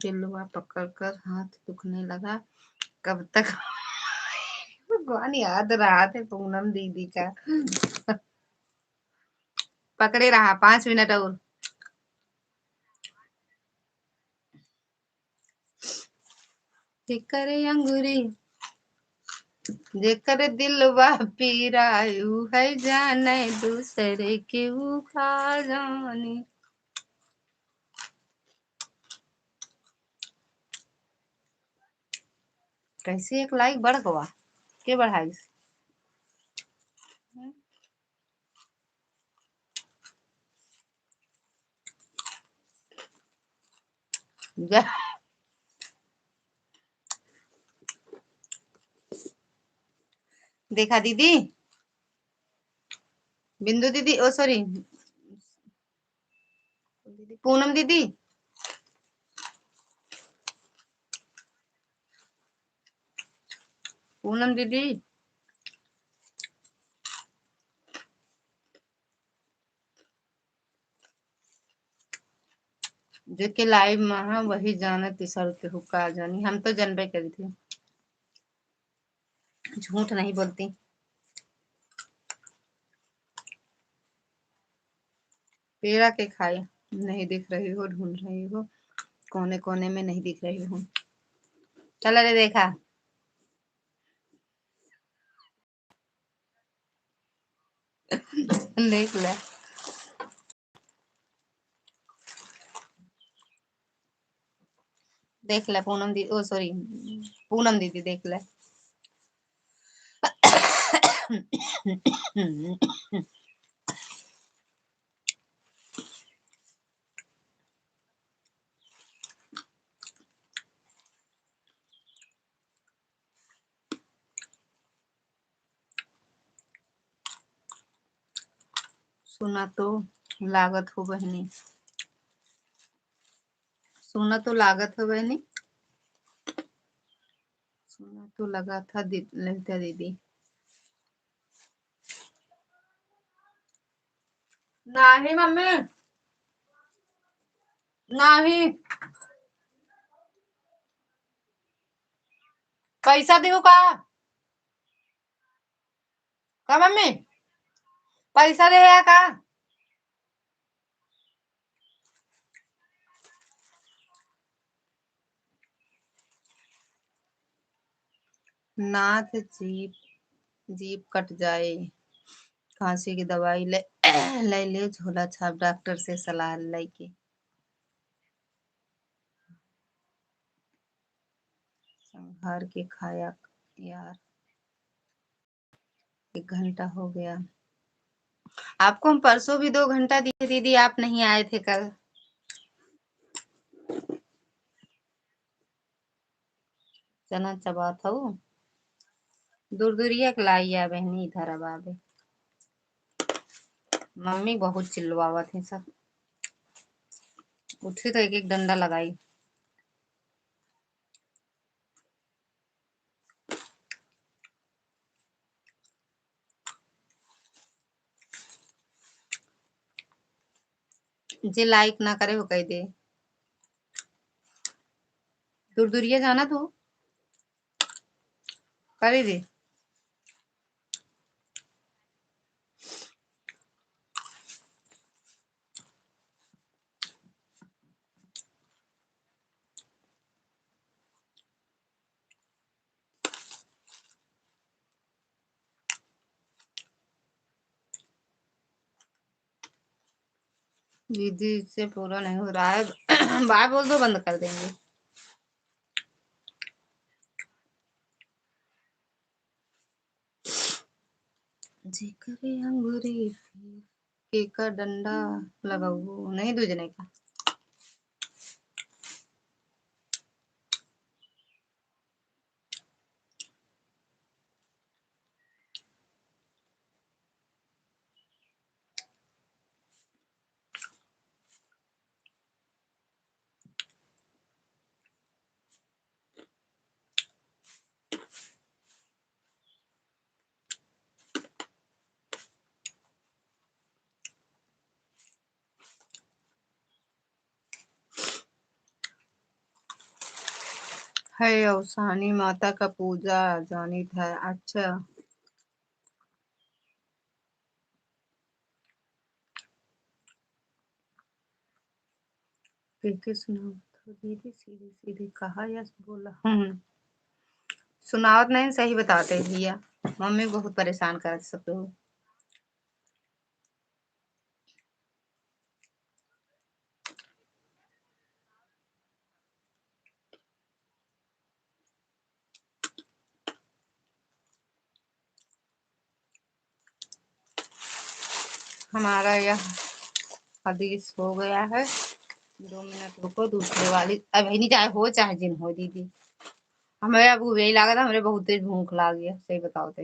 गिलुआ पकड़ कर हाथ दुखने लगा। कब तक? भगवान याद रहा थे पूनम दीदी का। पकड़े रहा 5 मिनट और। करे अंगूरी जेकर दिलवा पीरायु है जाने दूसरे के का जाने। कैसे एक लाइक बढ़ गवा के बढ़ाई देखा दीदी। बिंदु दीदी ओ सॉरी पूनम दीदी। पूनम दीदी जेके लाइव में वही जाने तीसर के हुक्का जानी। हम तो जनबे करी थी। झूठ नहीं बोलती। पेड़ा के खाए नहीं दिख रही हो, ढूंढ रही हो कोने कोने में, नहीं दिख रही हूँ। चल रे देखा। देख ले। देख ले पूनम दी, ओ सॉरी पूनम दीदी देख ले। सुना तो लागत हो बहनी, सुना तो लागत हो बहनी, सुना तो लगा था ललिता दीदी। नहीं मम्मी नहीं, पैसा दू का मम्मी, पैसा दे का। नाथ जीप, जीप कट जाए, खांसी की दवाई ले ले ले, झोला छाप डॉक्टर से सलाह लेके। संभार के खाया यार, 1 घंटा हो गया। आपको हम परसों भी 2 घंटा दिए दीदी, आप नहीं आए थे कल। चना चबा था वो दूर दूरिया के लाइया बहनी, इधर अब आवे। मम्मी बहुत चिल्लावा थे सब, उठी तो एक एक डंडा लगाई। जे लाइक ना करे वो कह दे, दूर दूरिया जाना तो कर दे। दीदी से पूरा नहीं हो रहा है, बाय बोल दो बंद कर देंगे। जी करे अंगूरी के का डंडा लगाऊ नहीं दूजने का। है अवसानी माता का पूजा जानी था। अच्छा के सुनाओ तो दीदी, सीधे सीधे कहा या बोला। सुनावत नहीं, सही बताते भैया, मम्मी बहुत परेशान कर सब लोग। हमारा यह हदीस हो गया है, 2 मिनट रुको, दूसरे वाली अब नहीं, चाहे हो चाहे जिन हो दीदी। हमें अब यही लगा था, हमें बहुत तेज भूख लग गया, सही बताओ तो।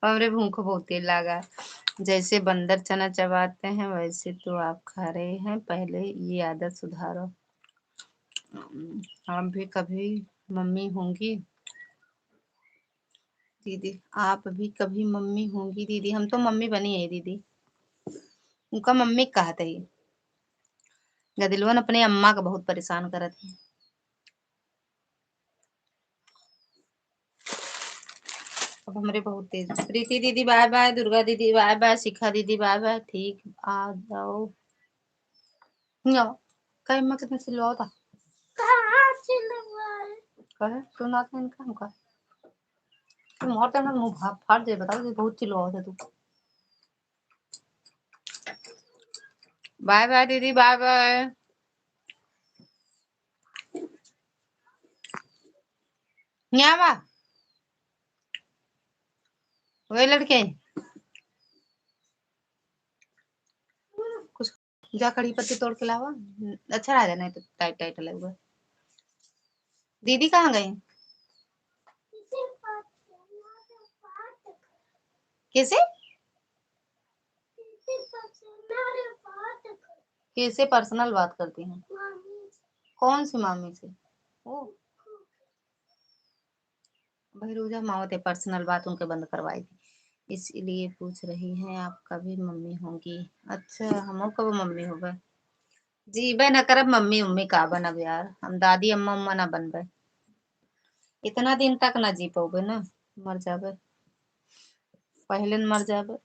हमरे भूख बहुत तेज लगा। जैसे बंदर चना चबाते हैं वैसे तो आप खा रहे हैं, पहले ये आदत सुधारो। आप भी कभी मम्मी होंगी दीदी, आप भी कभी मम्मी होंगी दीदी। हम तो मम्मी बनी है दीदी, उनका मम्मी कहते ही। गदिलवन अपने अम्मा का बहुत परेशान करत है। अब हमारे बहुत तेज। प्रीति दीदी बाय बाय, दुर्गा दीदी बाय बाय, शिखा दीदी बाय बाय। ठीक, आ जाओ जाओ। कहीं मैं कितने सिलवाओ था, कहाँ सिलवाए कहे सुना था इनका हमका। तुम और करना मुंह फाड़ दे, बताओ बहुत चिल्लाओ थे तू। बाय बाय दीदी, बाय बाय। न्यावा वही लड़के कुछ जा कड़ी पत्ती तोड़ के लावा। अच्छा रहा नहीं तो टाइट टाइट लगेगा। दीदी कहाँ गई? कैसे कैसे पर्सनल बात करती हैं? कौन सी मामी से? ओ भैरूजा मावते पर्सनल बात उनके बंद करवाई थी, इसलिए पूछ रही हैं आप कभी मम्मी होंगी। अच्छा हम कब मम्मी हो गए? जीबे न करब मम्मी उम्मी का बनब यार, हम दादी अम्मा उम्मा ना बनबे। इतना दिन तक ना जी पोगे ना, मर जाबे, पहले न मर जाबे।